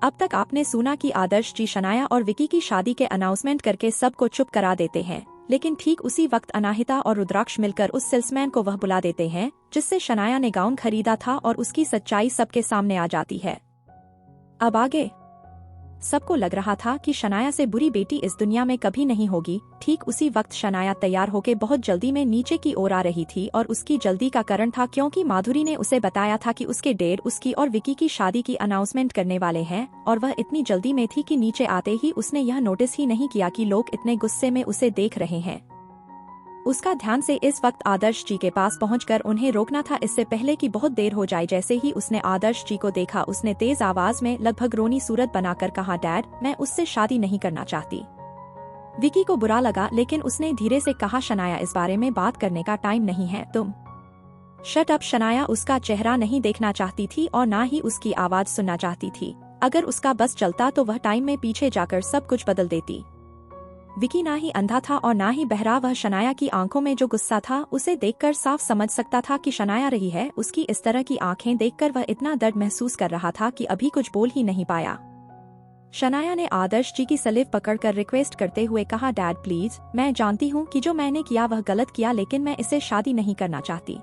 अब तक आपने सुना कि आदर्श जी शनाया और विकी की शादी के अनाउंसमेंट करके सबको चुप करा देते हैं, लेकिन ठीक उसी वक्त अनाहिता और रुद्राक्ष मिलकर उस सेल्समैन को वह बुला देते हैं जिससे शनाया ने गाउन खरीदा था, और उसकी सच्चाई सबके सामने आ जाती है। अब आगे सबको लग रहा था कि शनाया से बुरी बेटी इस दुनिया में कभी नहीं होगी। ठीक उसी वक्त शनाया तैयार होकर बहुत जल्दी में नीचे की ओर आ रही थी, और उसकी जल्दी का कारण था क्योंकि माधुरी ने उसे बताया था कि उसके डैड उसकी और विकी की शादी की अनाउंसमेंट करने वाले हैं, और वह इतनी जल्दी में थी कि नीचे आते ही उसने यह नोटिस ही नहीं किया कि लोग इतने गुस्से में उसे देख रहे हैं। उसका ध्यान से इस वक्त आदर्श जी के पास पहुंचकर उन्हें रोकना था, इससे पहले कि बहुत देर हो जाए। जैसे ही उसने आदर्श जी को देखा, उसने तेज आवाज में लगभग रोनी सूरत बनाकर कहा, डैड, मैं उससे शादी नहीं करना चाहती। विकी को बुरा लगा, लेकिन उसने धीरे से कहा, शनाया, इस बारे में बात करने का टाइम नहीं है, तुम शट अप। शनाया उसका चेहरा नहीं देखना चाहती थी और ना ही उसकी आवाज सुनना चाहती थी। अगर उसका बस चलता तो वह टाइम में पीछे जाकर सब कुछ बदल देती। विकी ना ही अंधा था और ना ही बहरा। वह शनाया की आंखों में जो गुस्सा था उसे देखकर साफ समझ सकता था कि शनाया रही है। उसकी इस तरह की आंखें देखकर वह इतना दर्द महसूस कर रहा था कि अभी कुछ बोल ही नहीं पाया। शनाया ने आदर्श जी की स्लीव पकड़कर रिक्वेस्ट करते हुए कहा, डैड प्लीज, मैं जानती हूँ कि जो मैंने किया वह गलत किया, लेकिन मैं इसे शादी नहीं करना चाहती।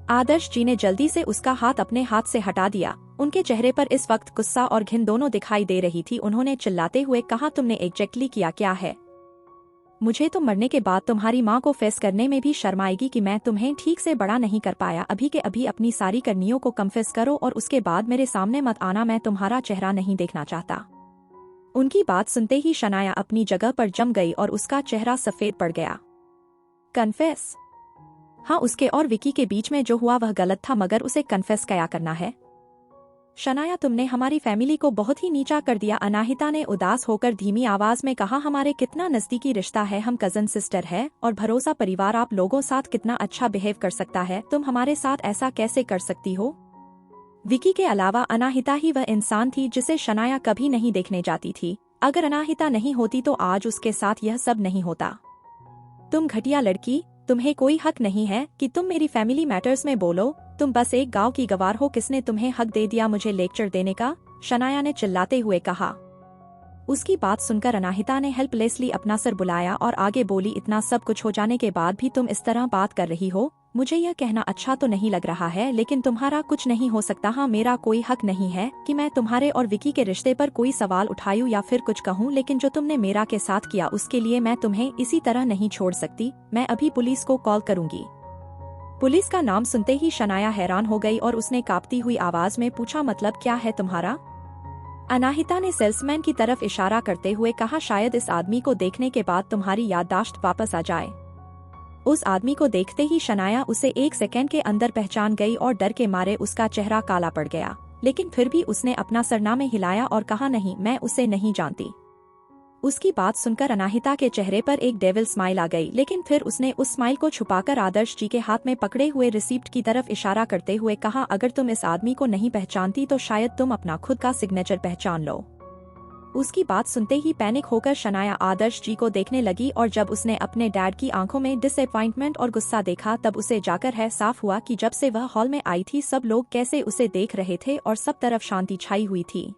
आदर्श जी ने जल्दी से उसका हाथ अपने हाथ से हटा दिया। उनके चेहरे पर इस वक्त गुस्सा और घिन दोनों दिखाई दे रही थी। उन्होंने चिल्लाते हुए कहा, तुमने एग्जैक्टली किया क्या है? मुझे तो मरने के बाद तुम्हारी माँ को फेस करने में भी शर्म आएगी कि मैं तुम्हें ठीक से बड़ा नहीं कर पाया। अभी के अभी अपनी सारी करनियों को कन्फेस करो और उसके बाद मेरे सामने मत आना। मैं तुम्हारा चेहरा नहीं देखना चाहता। उनकी बात सुनते ही शनाया अपनी जगह पर जम गई और उसका चेहरा सफेद पड़ गया। कन्फेस? हाँ, उसके और विकी के बीच में जो हुआ वह गलत था, मगर उसे कन्फेस क्या करना है? शनाया, तुमने हमारी फैमिली को बहुत ही नीचा कर दिया। अनाहिता ने उदास होकर धीमी आवाज में कहा, हमारे कितना नजदीकी रिश्ता है, हम कजन सिस्टर है और भरोसा परिवार आप लोगों साथ कितना अच्छा बिहेव कर सकता है। तुम हमारे साथ ऐसा कैसे कर सकती हो? विकी के अलावा अनाहिता ही वह इंसान थी जिसे शनाया कभी नहीं देखने जाती थी। अगर अनाहिता नहीं होती तो आज उसके साथ यह सब नहीं होता। तुम घटिया लड़की, तुम्हें कोई हक नहीं है कि तुम मेरी फैमिली मैटर्स में बोलो। तुम बस एक गांव की गवार हो, किसने तुम्हें हक दे दिया मुझे लेक्चर देने का? शनाया ने चिल्लाते हुए कहा। उसकी बात सुनकर अनाहिता ने हेल्पलेसली अपना सर बुलाया और आगे बोली, इतना सब कुछ हो जाने के बाद भी तुम इस तरह बात कर रही हो। मुझे यह कहना अच्छा तो नहीं लग रहा है, लेकिन तुम्हारा कुछ नहीं हो सकता। हाँ, मेरा कोई हक नहीं है कि मैं तुम्हारे और विकी के रिश्ते पर कोई सवाल उठाऊं या फिर कुछ कहूं, लेकिन जो तुमने मेरा के साथ किया उसके लिए मैं तुम्हें इसी तरह नहीं छोड़ सकती। मैं अभी पुलिस को कॉल करूंगी। पुलिस का नाम सुनते ही शनाया हैरान हो गई और उसने कांपती हुई आवाज में पूछा, मतलब क्या है तुम्हारा? अनाहिता ने सेल्समैन की तरफ इशारा करते हुए कहा, शायद इस आदमी को देखने के बाद तुम्हारी याददाश्त वापस आ जाए। उस आदमी को देखते ही शनाया उसे एक सेकंड के अंदर पहचान गई और डर के मारे उसका चेहरा काला पड़ गया, लेकिन फिर भी उसने अपना सरना में हिलाया और कहा, नहीं, मैं उसे नहीं जानती। उसकी बात सुनकर अनाहिता के चेहरे पर एक डेविल स्माइल आ गई, लेकिन फिर उसने उस स्माइल को छुपाकर आदर्श जी के हाथ में पकड़े हुए रिसीप्ट की तरफ इशारा करते हुए कहा, अगर तुम इस आदमी को नहीं पहचानती तो शायद तुम अपना खुद का सिग्नेचर पहचान लो। उसकी बात सुनते ही पैनिक होकर शनाया आदर्श जी को देखने लगी, और जब उसने अपने डैड की आंखों में डिसअपॉइंटमेंट और गुस्सा देखा तब उसे जाकर है साफ हुआ कि जब से वह हॉल में आई थी सब लोग कैसे उसे देख रहे थे और सब तरफ शांति छाई हुई थी।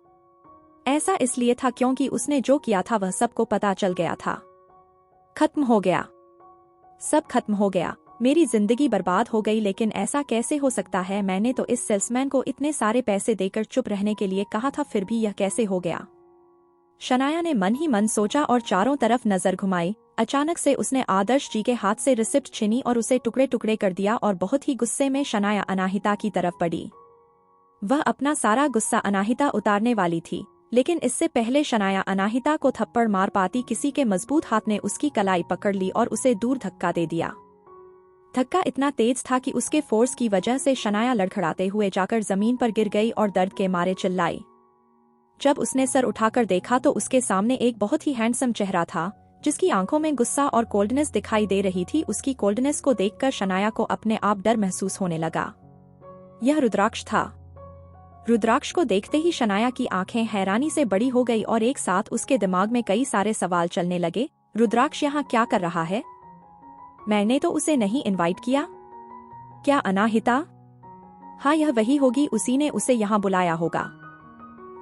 ऐसा इसलिए था क्योंकि उसने जो किया था वह सबको पता चल गया था। खत्म हो गया, सब खत्म हो गया, मेरी जिंदगी बर्बाद हो गई। लेकिन ऐसा कैसे हो सकता है? मैंने तो इस सेल्समैन को इतने सारे पैसे देकर चुप रहने के लिए कहा था, फिर भी यह कैसे हो गया? शनाया ने मन ही मन सोचा और चारों तरफ नजर घुमाई। अचानक से उसने आदर्श जी के हाथ से रिसिप्ट छीनी और उसे टुकड़े टुकड़े कर दिया, और बहुत ही गुस्से में शनाया अनाहिता की तरफ बढ़ी। वह अपना सारा गुस्सा अनाहिता उतारने वाली थी, लेकिन इससे पहले शनाया अनाहिता को थप्पड़ मार पाती किसी के मजबूत हाथ ने उसकी कलाई पकड़ ली और उसे दूर धक्का दे दिया। धक्का इतना तेज था कि उसके फोर्स की वजह से शनाया लड़खड़ाते हुए जाकर जमीन पर गिर गई और दर्द के मारे चिल्लाई। जब उसने सर उठाकर देखा तो उसके सामने एक बहुत ही हैंडसम चेहरा था, जिसकी आंखों में गुस्सा और कोल्डनेस दिखाई दे रही थी। उसकी कोल्डनेस को देखकर शनाया को अपने आप डर महसूस होने लगा। यह रुद्राक्ष था। रुद्राक्ष को देखते ही शनाया की आंखें हैरानी से बड़ी हो गई और एक साथ उसके दिमाग में कई सारे सवाल चलने लगे। रुद्राक्ष यहाँ क्या कर रहा है? मैंने तो उसे नहीं इनवाइट किया। क्या अनाहिता? हाँ, यह वही होगी, उसी ने उसे यहाँ बुलाया होगा।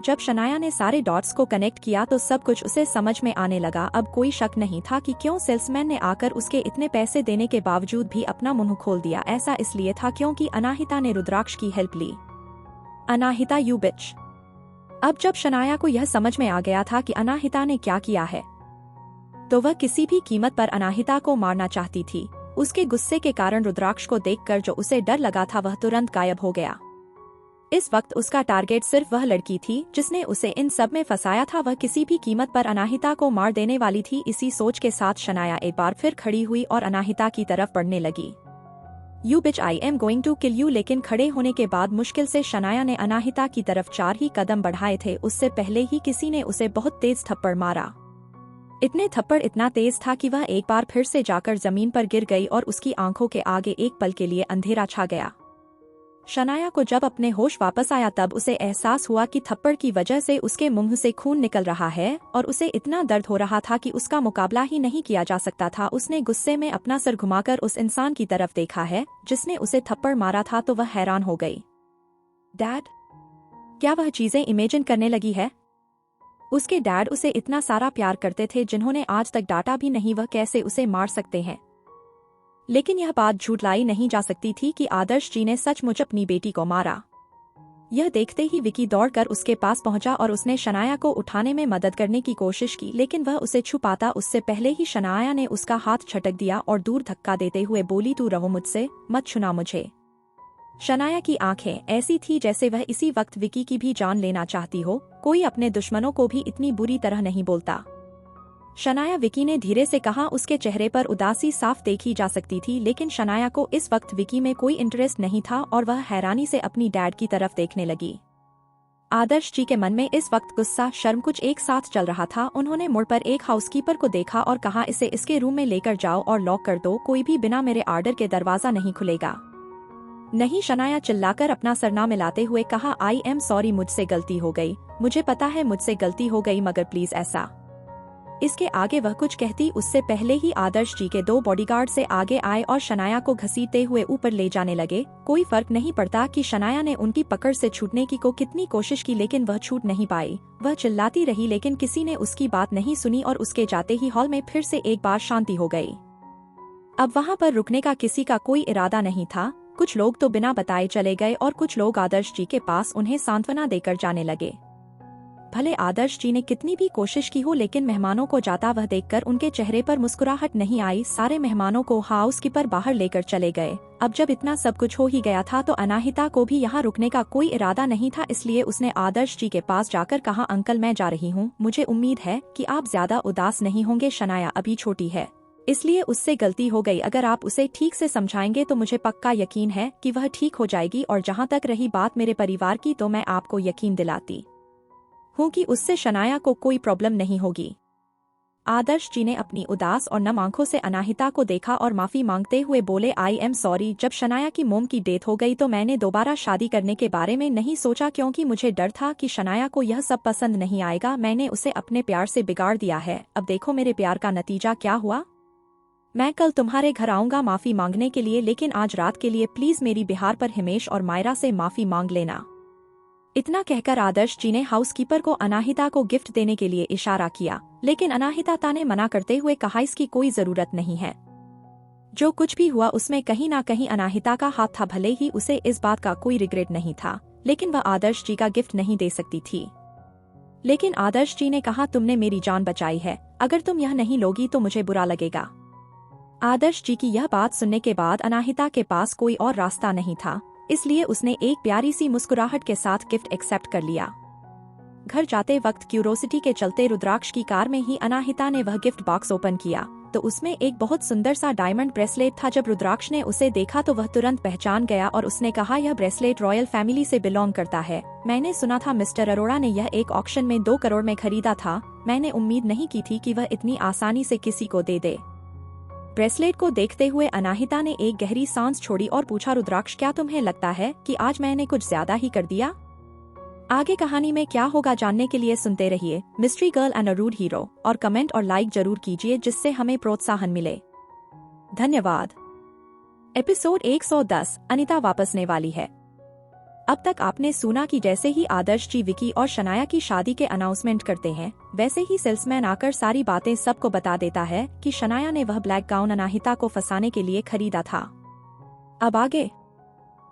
जब शनाया ने सारे डॉट्स को कनेक्ट किया तो सब कुछ उसे समझ में आने लगा। अब कोई शक नहीं था कि क्यों सेल्समैन ने आकर उसके इतने पैसे देने के बावजूद भी अपना मुंह खोल दिया। ऐसा इसलिए था क्योंकि अनाहिता ने रुद्राक्ष की हेल्प ली। अनाहिता, यू बिच। अब जब शनाया को यह समझ में आ गया था कि अनाहिता ने क्या किया है, तो वह किसी भी कीमत पर अनाहिता को मारना चाहती थी। उसके गुस्से के कारण रुद्राक्ष को देखकर जो उसे डर लगा था वह तुरंत गायब हो गया। इस वक्त उसका टारगेट सिर्फ वह लड़की थी जिसने उसे इन सब में फंसाया था। वह किसी भी कीमत पर अनाहिता को मार देने वाली थी। इसी सोच के साथ शनाया एक बार फिर खड़ी हुई और अनाहिता की तरफ बढ़ने लगी। You bitch, I am going to kill you. लेकिन खड़े होने के बाद मुश्किल से शनाया ने अनाहिता की तरफ 4 ही कदम बढ़ाए थे, उससे पहले ही किसी ने उसे बहुत तेज थप्पड़ मारा। इतने थप्पड़ इतना तेज था कि वह एक बार फिर से जाकर जमीन पर गिर गई और उसकी आंखों के आगे एक पल के लिए अंधेरा छा गया। शनाया को जब अपने होश वापस आया तब उसे एहसास हुआ कि थप्पड़ की वजह से उसके मुंह से खून निकल रहा है और उसे इतना दर्द हो रहा था कि उसका मुकाबला ही नहीं किया जा सकता था। उसने गुस्से में अपना सर घुमाकर उस इंसान की तरफ देखा है जिसने उसे थप्पड़ मारा था, तो वह हैरान हो गई। डैड? क्या वह चीजें इमेजिन करने लगी है? उसके डैड उसे इतना सारा प्यार करते थे, जिन्होंने आज तक डांटा भी नहीं, वह कैसे उसे मार सकते हैं? लेकिन यह बात झूठलाई नहीं जा सकती थी कि आदर्श जी ने सचमुच अपनी बेटी को मारा। यह देखते ही विकी दौड़कर उसके पास पहुंचा और उसने शनाया को उठाने में मदद करने की कोशिश की, लेकिन वह उसे छुपाता उससे पहले ही शनाया ने उसका हाथ झटक दिया और दूर धक्का देते हुए बोली, तू रहो मुझसे, मत छूना मुझे। शनाया की आंखें ऐसी थी जैसे वह इसी वक्त विकी की भी जान लेना चाहती हो। कोई अपने दुश्मनों को भी इतनी बुरी तरह नहीं बोलता। शनाया, विकी ने धीरे से कहा। उसके चेहरे पर उदासी साफ देखी जा सकती थी, लेकिन शनाया को इस वक्त विकी में कोई इंटरेस्ट नहीं था और वह हैरानी से अपनी डैड की तरफ देखने लगी। आदर्श जी के मन में इस वक्त गुस्सा, शर्म कुछ एक साथ चल रहा था। उन्होंने मुड़ पर एक हाउसकीपर को देखा और कहा, इसे इसके रूम में लेकर जाओ और लॉक कर दो, कोई भी बिना मेरे ऑर्डर के दरवाजा नहीं खुलेगा। नहीं, शनाया चिल्लाकर अपना सरना मिलाते हुए कहा, आई एम सॉरी, मुझसे गलती हो गई, मुझे पता है मुझसे गलती हो गई, मगर प्लीज ऐसा। इसके आगे वह कुछ कहती उससे पहले ही आदर्श जी के 2 बॉडीगार्ड से आगे आए और शनाया को घसीटते हुए ऊपर ले जाने लगे। कोई फर्क नहीं पड़ता कि शनाया ने उनकी पकड़ से छूटने की कितनी कोशिश की, लेकिन वह छूट नहीं पाई। वह चिल्लाती रही, लेकिन किसी ने उसकी बात नहीं सुनी और उसके जाते ही हॉल में फिर से एक बार शांति हो गई। अब वहाँ पर रुकने का किसी का कोई इरादा नहीं था। कुछ लोग तो बिना बताए चले गए और कुछ लोग आदर्श जी के पास उन्हें सांत्वना देकर जाने लगे। भले आदर्श जी ने कितनी भी कोशिश की हो, लेकिन मेहमानों को जाता वह देखकर उनके चेहरे पर मुस्कुराहट नहीं आई। सारे मेहमानों को हाउसकीपर बाहर लेकर चले गए। अब जब इतना सब कुछ हो ही गया था तो अनाहिता को भी यहाँ रुकने का कोई इरादा नहीं था, इसलिए उसने आदर्श जी के पास जाकर कहा, अंकल मैं जा रही हूँ, मुझे उम्मीद है कि आप ज्यादा उदास नहीं होंगे। शनाया अभी छोटी है, इसलिए उससे गलती हो गई। अगर आप उसे ठीक से समझाएंगे तो मुझे पक्का यकीन है कि वह ठीक हो जाएगी। और जहाँ तक रही बात मेरे परिवार की, तो मैं आपको यकीन दिलाती हूँ कि उससे शनाया को कोई प्रॉब्लम नहीं होगी। आदर्श जी ने अपनी उदास और नम आंखों से अनाहिता को देखा और माफी मांगते हुए बोले, आई एम सॉरी, जब शनाया की मोम की डेथ हो गई तो मैंने दोबारा शादी करने के बारे में नहीं सोचा, क्योंकि मुझे डर था कि शनाया को यह सब पसंद नहीं आएगा। मैंने उसे अपने प्यार से बिगाड़ दिया है। अब देखो मेरे प्यार का नतीजा क्या हुआ। मैं कल तुम्हारे घर आऊंगा माफी मांगने के लिए, लेकिन आज रात के लिए प्लीज मेरी बिहार पर हिमेश और मायरा से माफी मांग लेना। इतना कहकर आदर्श जी ने हाउसकीपर को अनाहिता को गिफ्ट देने के लिए इशारा किया, लेकिन अनाहिता ने मना करते हुए कहा, इसकी कोई जरूरत नहीं है। जो कुछ भी हुआ उसमें कहीं ना कहीं अनाहिता का हाथ था। भले ही उसे इस बात का कोई रिग्रेट नहीं था, लेकिन वह आदर्श जी का गिफ्ट नहीं दे सकती थी। लेकिन आदर्श जी ने कहा, तुमने मेरी जान बचाई है, अगर तुम यह नहीं लोगी तो मुझे बुरा लगेगा। आदर्श जी की यह बात सुनने के बाद अनाहिता के पास कोई और रास्ता नहीं था, इसलिए उसने एक प्यारी सी मुस्कुराहट के साथ गिफ्ट एक्सेप्ट कर लिया। घर जाते वक्त क्यूरोसिटी के चलते रुद्राक्ष की कार में ही अनाहिता ने वह गिफ्ट बॉक्स ओपन किया तो उसमें एक बहुत सुंदर सा डायमंड ब्रेसलेट था। जब रुद्राक्ष ने उसे देखा तो वह तुरंत पहचान गया और उसने कहा, यह ब्रेसलेट रॉयल फैमिली से बिलोंग करता है। मैंने सुना था मिस्टर अरोड़ा ने यह एक ऑक्शन में 2 करोड़ में खरीदा था। मैंने उम्मीद नहीं की थी कि वह इतनी आसानी से किसी को दे दे। ब्रेसलेट को देखते हुए अनाहिता ने एक गहरी सांस छोड़ी और पूछा, रुद्राक्ष क्या तुम्हें लगता है कि आज मैंने कुछ ज्यादा ही कर दिया? आगे कहानी में क्या होगा जानने के लिए सुनते रहिए mystery girl and a rude hero और कमेंट और लाइक जरूर कीजिए जिससे हमें प्रोत्साहन मिले। धन्यवाद। एपिसोड 110 अनीता वापसने वाली है। अब तक आपने सुना कि जैसे ही आदर्श जी विकी और शनाया की शादी के अनाउंसमेंट करते हैं वैसे ही सेल्समैन आकर सारी बातें सबको बता देता है कि शनाया ने वह ब्लैक गाउन अनाहिता को फंसाने के लिए खरीदा था। अब आगे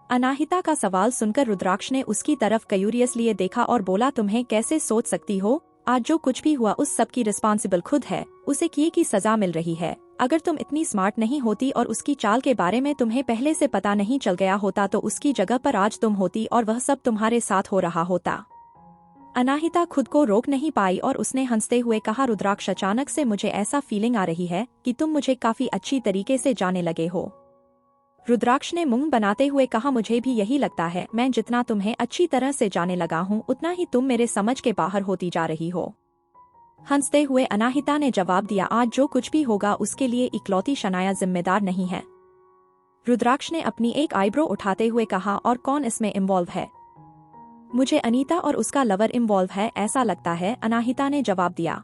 अनाहिता का सवाल सुनकर रुद्राक्ष ने उसकी तरफ क्यूरियसली देखा और बोला, तुम्हें कैसे सोच सकती हो? आज जो कुछ भी हुआ उस सब की रिस्पॉन्सिबल खुद है। उसे किए की सजा मिल रही है। अगर तुम इतनी स्मार्ट नहीं होती और उसकी चाल के बारे में तुम्हें पहले से पता नहीं चल गया होता तो उसकी जगह पर आज तुम होती और वह सब तुम्हारे साथ हो रहा होता। अनाहिता खुद को रोक नहीं पाई और उसने हंसते हुए कहा, रुद्राक्ष अचानक से मुझे ऐसा फीलिंग आ रही है कि तुम मुझे काफी अच्छी तरीके से जाने लगे हो। रुद्राक्ष ने मुंह बनाते हुए कहा, मुझे भी यही लगता है। मैं जितना तुम्हें अच्छी तरह से जाने लगा हूँ उतना ही तुम मेरे समझ के बाहर होती जा रही हो। हंसते हुए अनाहिता ने जवाब दिया, आज जो कुछ भी होगा उसके लिए इकलौती शनाया जिम्मेदार नहीं है। रुद्राक्ष ने अपनी एक आईब्रो उठाते हुए कहा, और कौन इसमें इन्वॉल्व है? मुझे अनीता और उसका लवर इन्वॉल्व है ऐसा लगता है, अनाहिता ने जवाब दिया।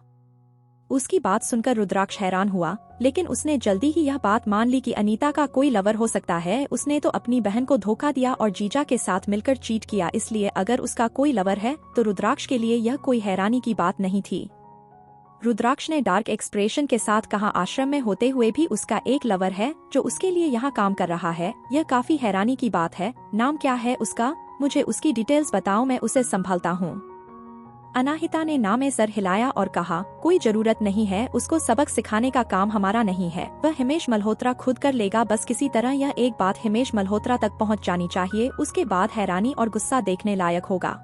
उसकी बात सुनकर रुद्राक्ष हैरान हुआ, लेकिन उसने जल्दी ही यह बात मान ली कि अनीता का कोई लवर हो सकता है। उसने तो अपनी बहन को धोखा दिया और जीजा के साथ मिलकर चीट किया, इसलिए अगर उसका कोई लवर है तो रुद्राक्ष के लिए यह कोई हैरानी की बात नहीं थी। रुद्राक्ष ने डार्क एक्सप्रेशन के साथ कहा, आश्रम में होते हुए भी उसका एक लवर है जो उसके लिए यहाँ काम कर रहा है। यह काफी हैरानी की बात है। नाम क्या है उसका? मुझे उसकी डिटेल्स बताओ, मैं उसे संभालता हूँ। अनाहिता ने ना में सर हिलाया और कहा, कोई जरूरत नहीं है, उसको सबक सिखाने का काम हमारा नहीं है। वह हिमेश मल्होत्रा खुद कर लेगा। बस किसी तरह यह एक बात हिमेश मल्होत्रा तक पहुंच जानी चाहिए, उसके बाद हैरानी और गुस्सा देखने लायक होगा।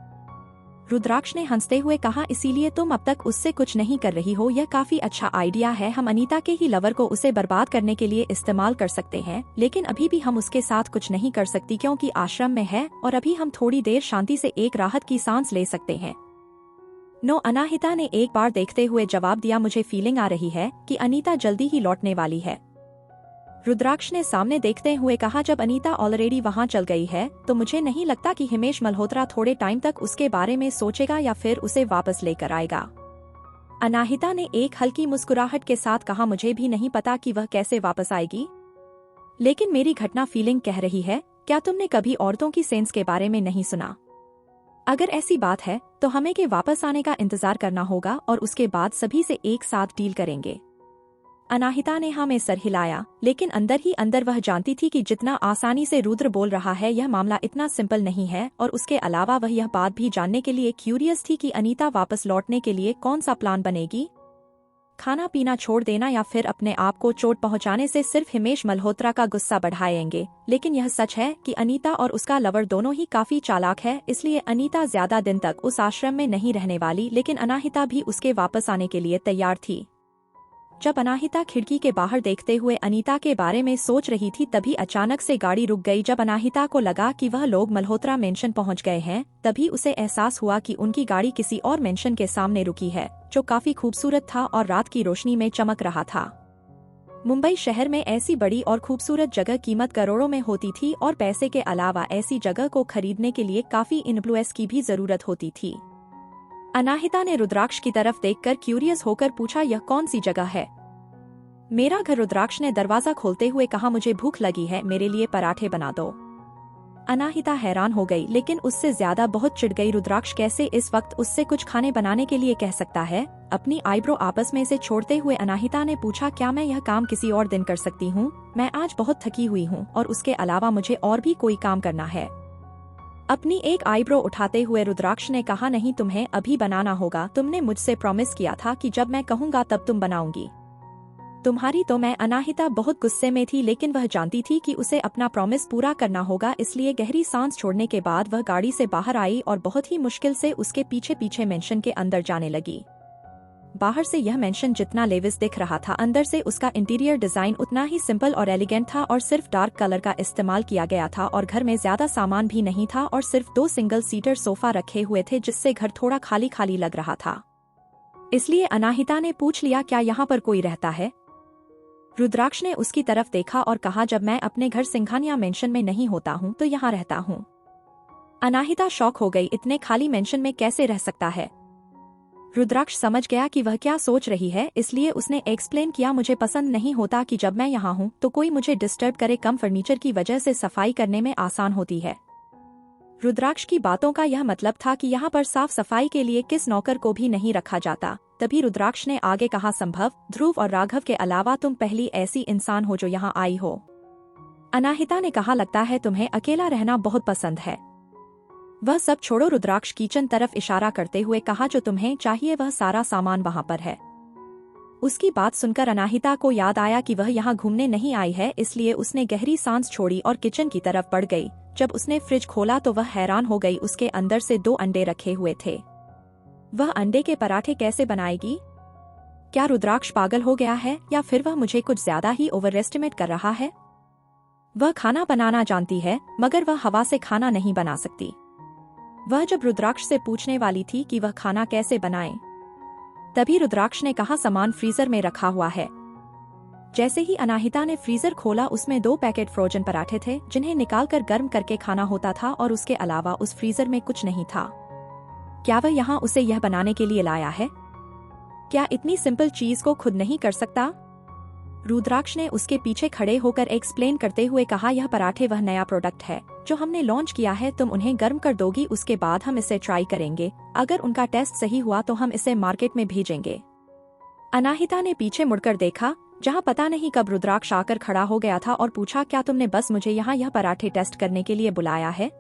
रुद्राक्ष ने हंसते हुए कहा, इसीलिए तुम अब तक उससे कुछ नहीं कर रही हो। यह काफी अच्छा आइडिया है। हम अनीता के ही लवर को उसे बर्बाद करने के लिए इस्तेमाल कर सकते हैं, लेकिन अभी भी हम उसके साथ कुछ नहीं कर सकती क्योंकि आश्रम में है और अभी हम थोड़ी देर शांति से एक राहत की सांस ले सकते हैं। नो, अनाहिता ने एक बार देखते हुए जवाब दिया, मुझे फीलिंग आ रही है कि अनीता जल्दी ही लौटने वाली है। रुद्राक्ष ने सामने देखते हुए कहा, जब अनीता ऑलरेडी वहां चल गई है तो मुझे नहीं लगता कि हिमेश मल्होत्रा थोड़े टाइम तक उसके बारे में सोचेगा या फिर उसे वापस लेकर आएगा। अनाहिता ने एक हल्की मुस्कुराहट के साथ कहा, मुझे भी नहीं पता कि वह कैसे वापस आएगी, लेकिन मेरी घटना फीलिंग कह रही है। क्या तुमने कभी औरतों की सेंस के बारे में नहीं सुना? अगर ऐसी बात है तो हमें के वापस आने का इंतजार करना होगा और उसके बाद सभी से एक साथ डील करेंगे। अनाहिता ने हाँ में सर हिलाया, लेकिन अंदर ही अंदर वह जानती थी कि जितना आसानी से रुद्र बोल रहा है यह मामला इतना सिंपल नहीं है, और उसके अलावा वह यह बात भी जानने के लिए क्यूरियस थी कि अनीता वापस लौटने के लिए कौन सा प्लान बनेगी। खाना पीना छोड़ देना या फिर अपने आप को चोट पहुंचाने से सिर्फ हिमेश मल्होत्रा का गुस्सा बढ़ाएंगे, लेकिन यह सच है कि अनीता और उसका लवर दोनों ही काफी चालाक है, इसलिए अनीता ज्यादा दिन तक उस आश्रम में नहीं रहने वाली। लेकिन अनाहिता भी उसके वापस आने के लिए तैयार थी। जब अनाहिता खिड़की के बाहर देखते हुए अनीता के बारे में सोच रही थी तभी अचानक से गाड़ी रुक गई। जब अनाहिता को लगा कि वह लोग मल्होत्रा मेंशन पहुंच गए हैं तभी उसे एहसास हुआ कि उनकी गाड़ी किसी और मेंशन के सामने रुकी है जो काफी खूबसूरत था और रात की रोशनी में चमक रहा था। मुंबई शहर में ऐसी बड़ी और खूबसूरत जगह कीमत करोड़ों में होती थी और पैसे के अलावा ऐसी जगह को खरीदने के लिए काफी इन्फ्लुएंस की भी जरूरत होती थी। अनाहिता ने रुद्राक्ष की तरफ देखकर क्यूरियस होकर पूछा, यह कौन सी जगह है? मेरा घर, रुद्राक्ष ने दरवाजा खोलते हुए कहा, मुझे भूख लगी है, मेरे लिए पराठे बना दो। अनाहिता हैरान हो गई, लेकिन उससे ज्यादा बहुत चिढ़ गई। रुद्राक्ष कैसे इस वक्त उससे कुछ खाने बनाने के लिए कह सकता है? अपनी आईब्रो आपस में से छोड़ते हुए अनाहिता ने पूछा, क्या मैं यह काम किसी और दिन कर सकती हूँ? मैं आज बहुत थकी हुई हूँ और उसके अलावा मुझे और भी कोई काम करना है। अपनी एक आईब्रो उठाते हुए रुद्राक्ष ने कहा, नहीं, तुम्हें अभी बनाना होगा। तुमने मुझसे प्रॉमिस किया था कि जब मैं कहूँगा तब तुम बनाऊंगी। तुम्हारी तो मैं। अनाहिता बहुत गुस्से में थी, लेकिन वह जानती थी कि उसे अपना प्रॉमिस पूरा करना होगा, इसलिए गहरी सांस छोड़ने के बाद वह गाड़ी से बाहर आई और बहुत ही मुश्किल से उसके पीछे पीछे मेंशन के अंदर जाने लगी। बाहर से यह मेंशन जितना लेविस दिख रहा था, अंदर से उसका इंटीरियर डिजाइन उतना ही सिंपल और एलिगेंट था और सिर्फ डार्क कलर का इस्तेमाल किया गया था और घर में ज्यादा सामान भी नहीं था और सिर्फ 2 सिंगल सीटर सोफा रखे हुए थे, जिससे घर थोड़ा खाली खाली लग रहा था। इसलिए अनाहिता ने पूछ लिया, क्या यहाँ पर कोई रहता है? रुद्राक्ष ने उसकी तरफ देखा और कहा, जब मैं अपने घर सिंघानिया मेंशन में नहीं होता हूँ तो यहाँ रहता हूँ। अनाहिता शॉक हो गई, इतने खाली मेंशन में कैसे रह सकता है? रुद्राक्ष समझ गया कि वह क्या सोच रही है, इसलिए उसने एक्सप्लेन किया, मुझे पसंद नहीं होता कि जब मैं यहाँ हूँ तो कोई मुझे डिस्टर्ब करे, कम फर्नीचर की वजह से सफाई करने में आसान होती है। रुद्राक्ष की बातों का यह मतलब था कि यहाँ पर साफ सफाई के लिए किस नौकर को भी नहीं रखा जाता। तभी रुद्राक्ष ने आगे कहा, संभव ध्रुव और राघव के अलावा तुम पहली ऐसी इंसान हो जो यहाँ आई हो। अनाहिता ने कहा, लगता है तुम्हें अकेला रहना बहुत पसंद है। वह सब छोड़ो, रुद्राक्ष किचन तरफ इशारा करते हुए कहा, जो तुम्हें चाहिए वह सारा सामान वहाँ पर है। उसकी बात सुनकर अनाहिता को याद आया कि वह यहाँ घूमने नहीं आई है, इसलिए उसने गहरी सांस छोड़ी और किचन की तरफ बढ़ गई। जब उसने फ्रिज खोला तो वह हैरान हो गई, उसके अंदर से 2 अंडे रखे हुए थे। वह अंडे के पराठे कैसे बनाएगी? क्या रुद्राक्ष पागल हो गया है या फिर वह मुझे कुछ ज्यादा ही ओवर एस्टिमेट कर रहा है? वह खाना बनाना जानती है, मगर वह हवा से खाना नहीं बना सकती। वह जब रुद्राक्ष से पूछने वाली थी कि वह खाना कैसे बनाए, तभी रुद्राक्ष ने कहा, सामान फ्रीजर में रखा हुआ है। जैसे ही अनाहिता ने फ्रीजर खोला, उसमें 2 पैकेट फ्रोजन पराठे थे, जिन्हें निकालकर गर्म करके खाना होता था और उसके अलावा उस फ्रीजर में कुछ नहीं था। क्या वह यहाँ उसे यह बनाने के लिए लाया है? क्या इतनी सिंपल चीज को खुद नहीं कर सकता? रुद्राक्ष ने उसके पीछे खड़े होकर एक्सप्लेन करते हुए कहा, यह पराठे वह नया प्रोडक्ट है जो हमने लॉन्च किया है, तुम उन्हें गर्म कर दोगी, उसके बाद हम इसे ट्राई करेंगे। अगर उनका टेस्ट सही हुआ तो हम इसे मार्केट में भेजेंगे। अनाहिता ने पीछे मुड़कर देखा, जहां पता नहीं कब रुद्राक्ष आकर खड़ा हो गया था और पूछा, क्या तुमने बस मुझे यहाँ यह पराठे टेस्ट करने के लिए बुलाया है?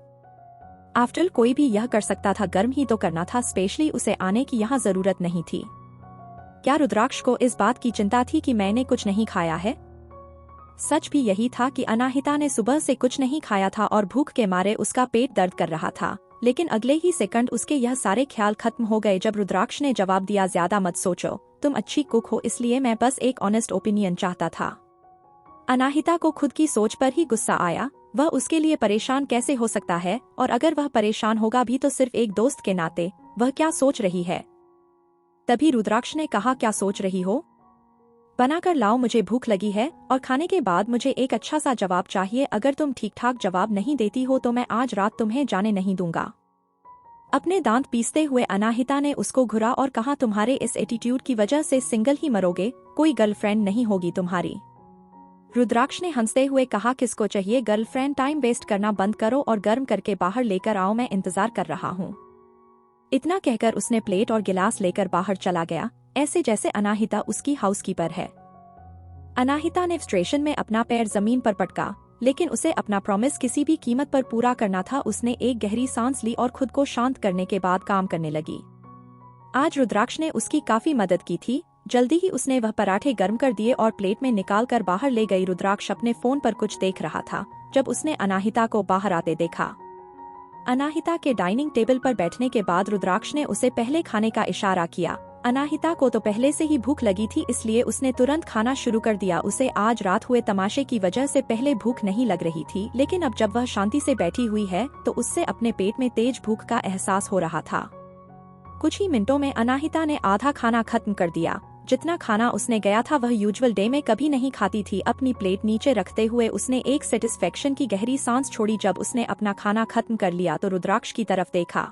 आफ्टर कोई भी यह कर सकता था, गर्म ही तो करना था, स्पेशली उसे आने की यहाँ जरूरत नहीं थी। क्या रुद्राक्ष को इस बात की चिंता थी कि मैंने कुछ नहीं खाया है? सच भी यही था कि अनाहिता ने सुबह से कुछ नहीं खाया था और भूख के मारे उसका पेट दर्द कर रहा था, लेकिन अगले ही सेकंड उसके यह सारे ख्याल खत्म हो गए जब रुद्राक्ष ने जवाब दिया, ज्यादा मत सोचो, तुम अच्छी कुक हो, इसलिए मैं बस एक ऑनेस्ट ओपिनियन चाहता था। अनाहिता को खुद की सोच पर ही गुस्सा आया। वह उसके लिए परेशान कैसे हो सकता है, और अगर वह परेशान होगा भी तो सिर्फ एक दोस्त के नाते। वह क्या सोच रही है? तभी रुद्राक्ष ने कहा, क्या सोच रही हो? बनाकर लाओ, मुझे भूख लगी है और खाने के बाद मुझे एक अच्छा सा जवाब चाहिए। अगर तुम ठीक ठाक जवाब नहीं देती हो तो मैं आज रात तुम्हें जाने नहीं दूंगा। अपने दांत पीसते हुए अनाहिता ने उसको घुरा और कहा, तुम्हारे इस एटीट्यूड की वजह से सिंगल ही मरोगे, कोई गर्लफ्रेंड नहीं होगी तुम्हारी। रुद्राक्ष ने हंसते हुए कहा, किसको चाहिए गर्लफ्रेंड? टाइम वेस्ट करना बंद करो और गर्म करके बाहर लेकर आओ, मैं इंतजार कर रहा हूँ। इतना कहकर उसने प्लेट और गिलास लेकर बाहर चला गया, ऐसे जैसे अनाहिता उसकी हाउसकीपर है। अनाहिता ने फ्रस्ट्रेशन में अपना पैर जमीन पर पटका, लेकिन उसे अपना प्रॉमिस किसी भी कीमत पर पूरा करना था। उसने एक गहरी सांस ली और खुद को शांत करने के बाद काम करने लगी। आज रुद्राक्ष ने उसकी काफी मदद की थी। जल्दी ही उसने वह पराठे गर्म कर दिए और प्लेट में निकाल कर बाहर ले गई। रुद्राक्ष अपने फोन पर कुछ देख रहा था जब उसने अनाहिता को बाहर आते देखा। अनाहिता के डाइनिंग टेबल पर बैठने के बाद रुद्राक्ष ने उसे पहले खाने का इशारा किया। अनाहिता को तो पहले से ही भूख लगी थी, इसलिए उसने तुरंत खाना शुरू कर दिया। उसे आज रात हुए तमाशे की वजह से पहले भूख नहीं लग रही थी, लेकिन अब जब वह शांति से बैठी हुई है तो उससे अपने पेट में तेज भूख का एहसास हो रहा था। कुछ ही मिनटों में अनाहिता ने आधा खाना खत्म कर दिया। जितना खाना उसने गया था वह यूजुअल डे में कभी नहीं खाती थी। अपनी प्लेट नीचे रखते हुए उसने एक सेटिस्फेक्शन की गहरी सांस छोड़ी। जब उसने अपना खाना खत्म कर लिया तो रुद्राक्ष की तरफ देखा,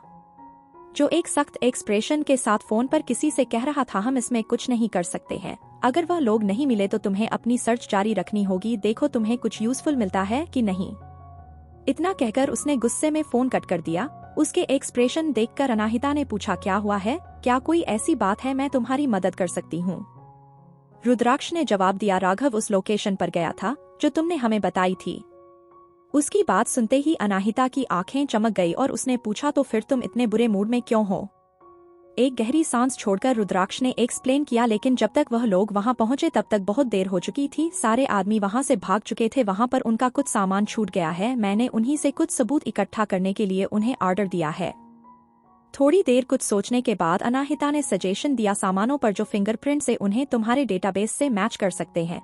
जो एक सख्त एक्सप्रेशन के साथ फोन पर किसी से कह रहा था, हम इसमें कुछ नहीं कर सकते हैं। अगर वह लोग नहीं मिले तो तुम्हें अपनी सर्च जारी रखनी होगी। देखो तुम्हें कुछ यूजफुल मिलता है कि नहीं। इतना कहकर उसने गुस्से में फोन कट कर दिया। उसके एक्सप्रेशन देखकर अनाहिता ने पूछा, क्या हुआ है? क्या कोई ऐसी बात है मैं तुम्हारी मदद कर सकती हूँ? रुद्राक्ष ने जवाब दिया, राघव उस लोकेशन पर गया था जो तुमने हमें बताई थी। उसकी बात सुनते ही अनाहिता की आंखें चमक गई और उसने पूछा, तो फिर तुम इतने बुरे मूड में क्यों हो? एक गहरी सांस छोड़कर रुद्राक्ष ने एक्सप्लेन किया, लेकिन जब तक वह लोग वहां पहुंचे तब तक बहुत देर हो चुकी थी। सारे आदमी वहां से भाग चुके थे। वहां पर उनका कुछ सामान छूट गया है। मैंने उन्हीं से कुछ सबूत इकट्ठा करने के लिए उन्हें ऑर्डर दिया है। थोड़ी देर कुछ सोचने के बाद अनाहिता ने सजेशन दिया, सामानों पर जो फिंगरप्रिंट से उन्हें तुम्हारे डेटाबेस से मैच कर सकते हैं।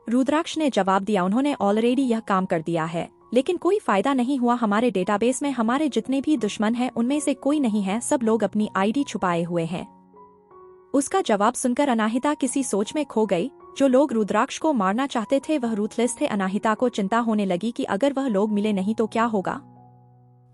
रुद्राक्ष ने जवाब दिया, उन्होंने ऑलरेडी यह काम कर दिया है, लेकिन कोई फायदा नहीं हुआ। हमारे डेटाबेस में हमारे जितने भी दुश्मन हैं उनमें से कोई नहीं है, सब लोग अपनी आईडी छुपाए हुए हैं। उसका जवाब सुनकर अनाहिता किसी सोच में खो गई। जो लोग रुद्राक्ष को मारना चाहते थे वह रूथलेस थे। अनाहिता को चिंता होने लगी कि अगर वह लोग मिले नहीं तो क्या होगा।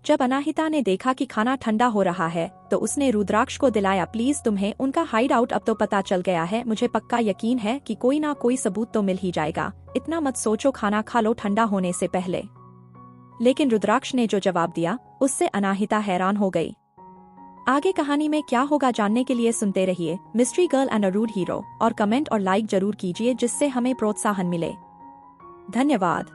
जब अनाहिता ने देखा कि खाना ठंडा हो रहा है तो उसने रुद्राक्ष को दिलाया, प्लीज तुम्हें उनका हाइड आउट अब तो पता चल गया है। मुझे पक्का यकीन है कि कोई ना कोई सबूत तो मिल ही जाएगा। इतना मत सोचो, खाना खा लो ठंडा होने से पहले। लेकिन रुद्राक्ष ने जो जवाब दिया उससे अनाहिता हैरान हो गई। आगे कहानी में क्या होगा जानने के लिए सुनते रहिए mystery girl and a rude hero, और कमेंट और लाइक जरूर कीजिए जिससे हमें प्रोत्साहन मिले। धन्यवाद।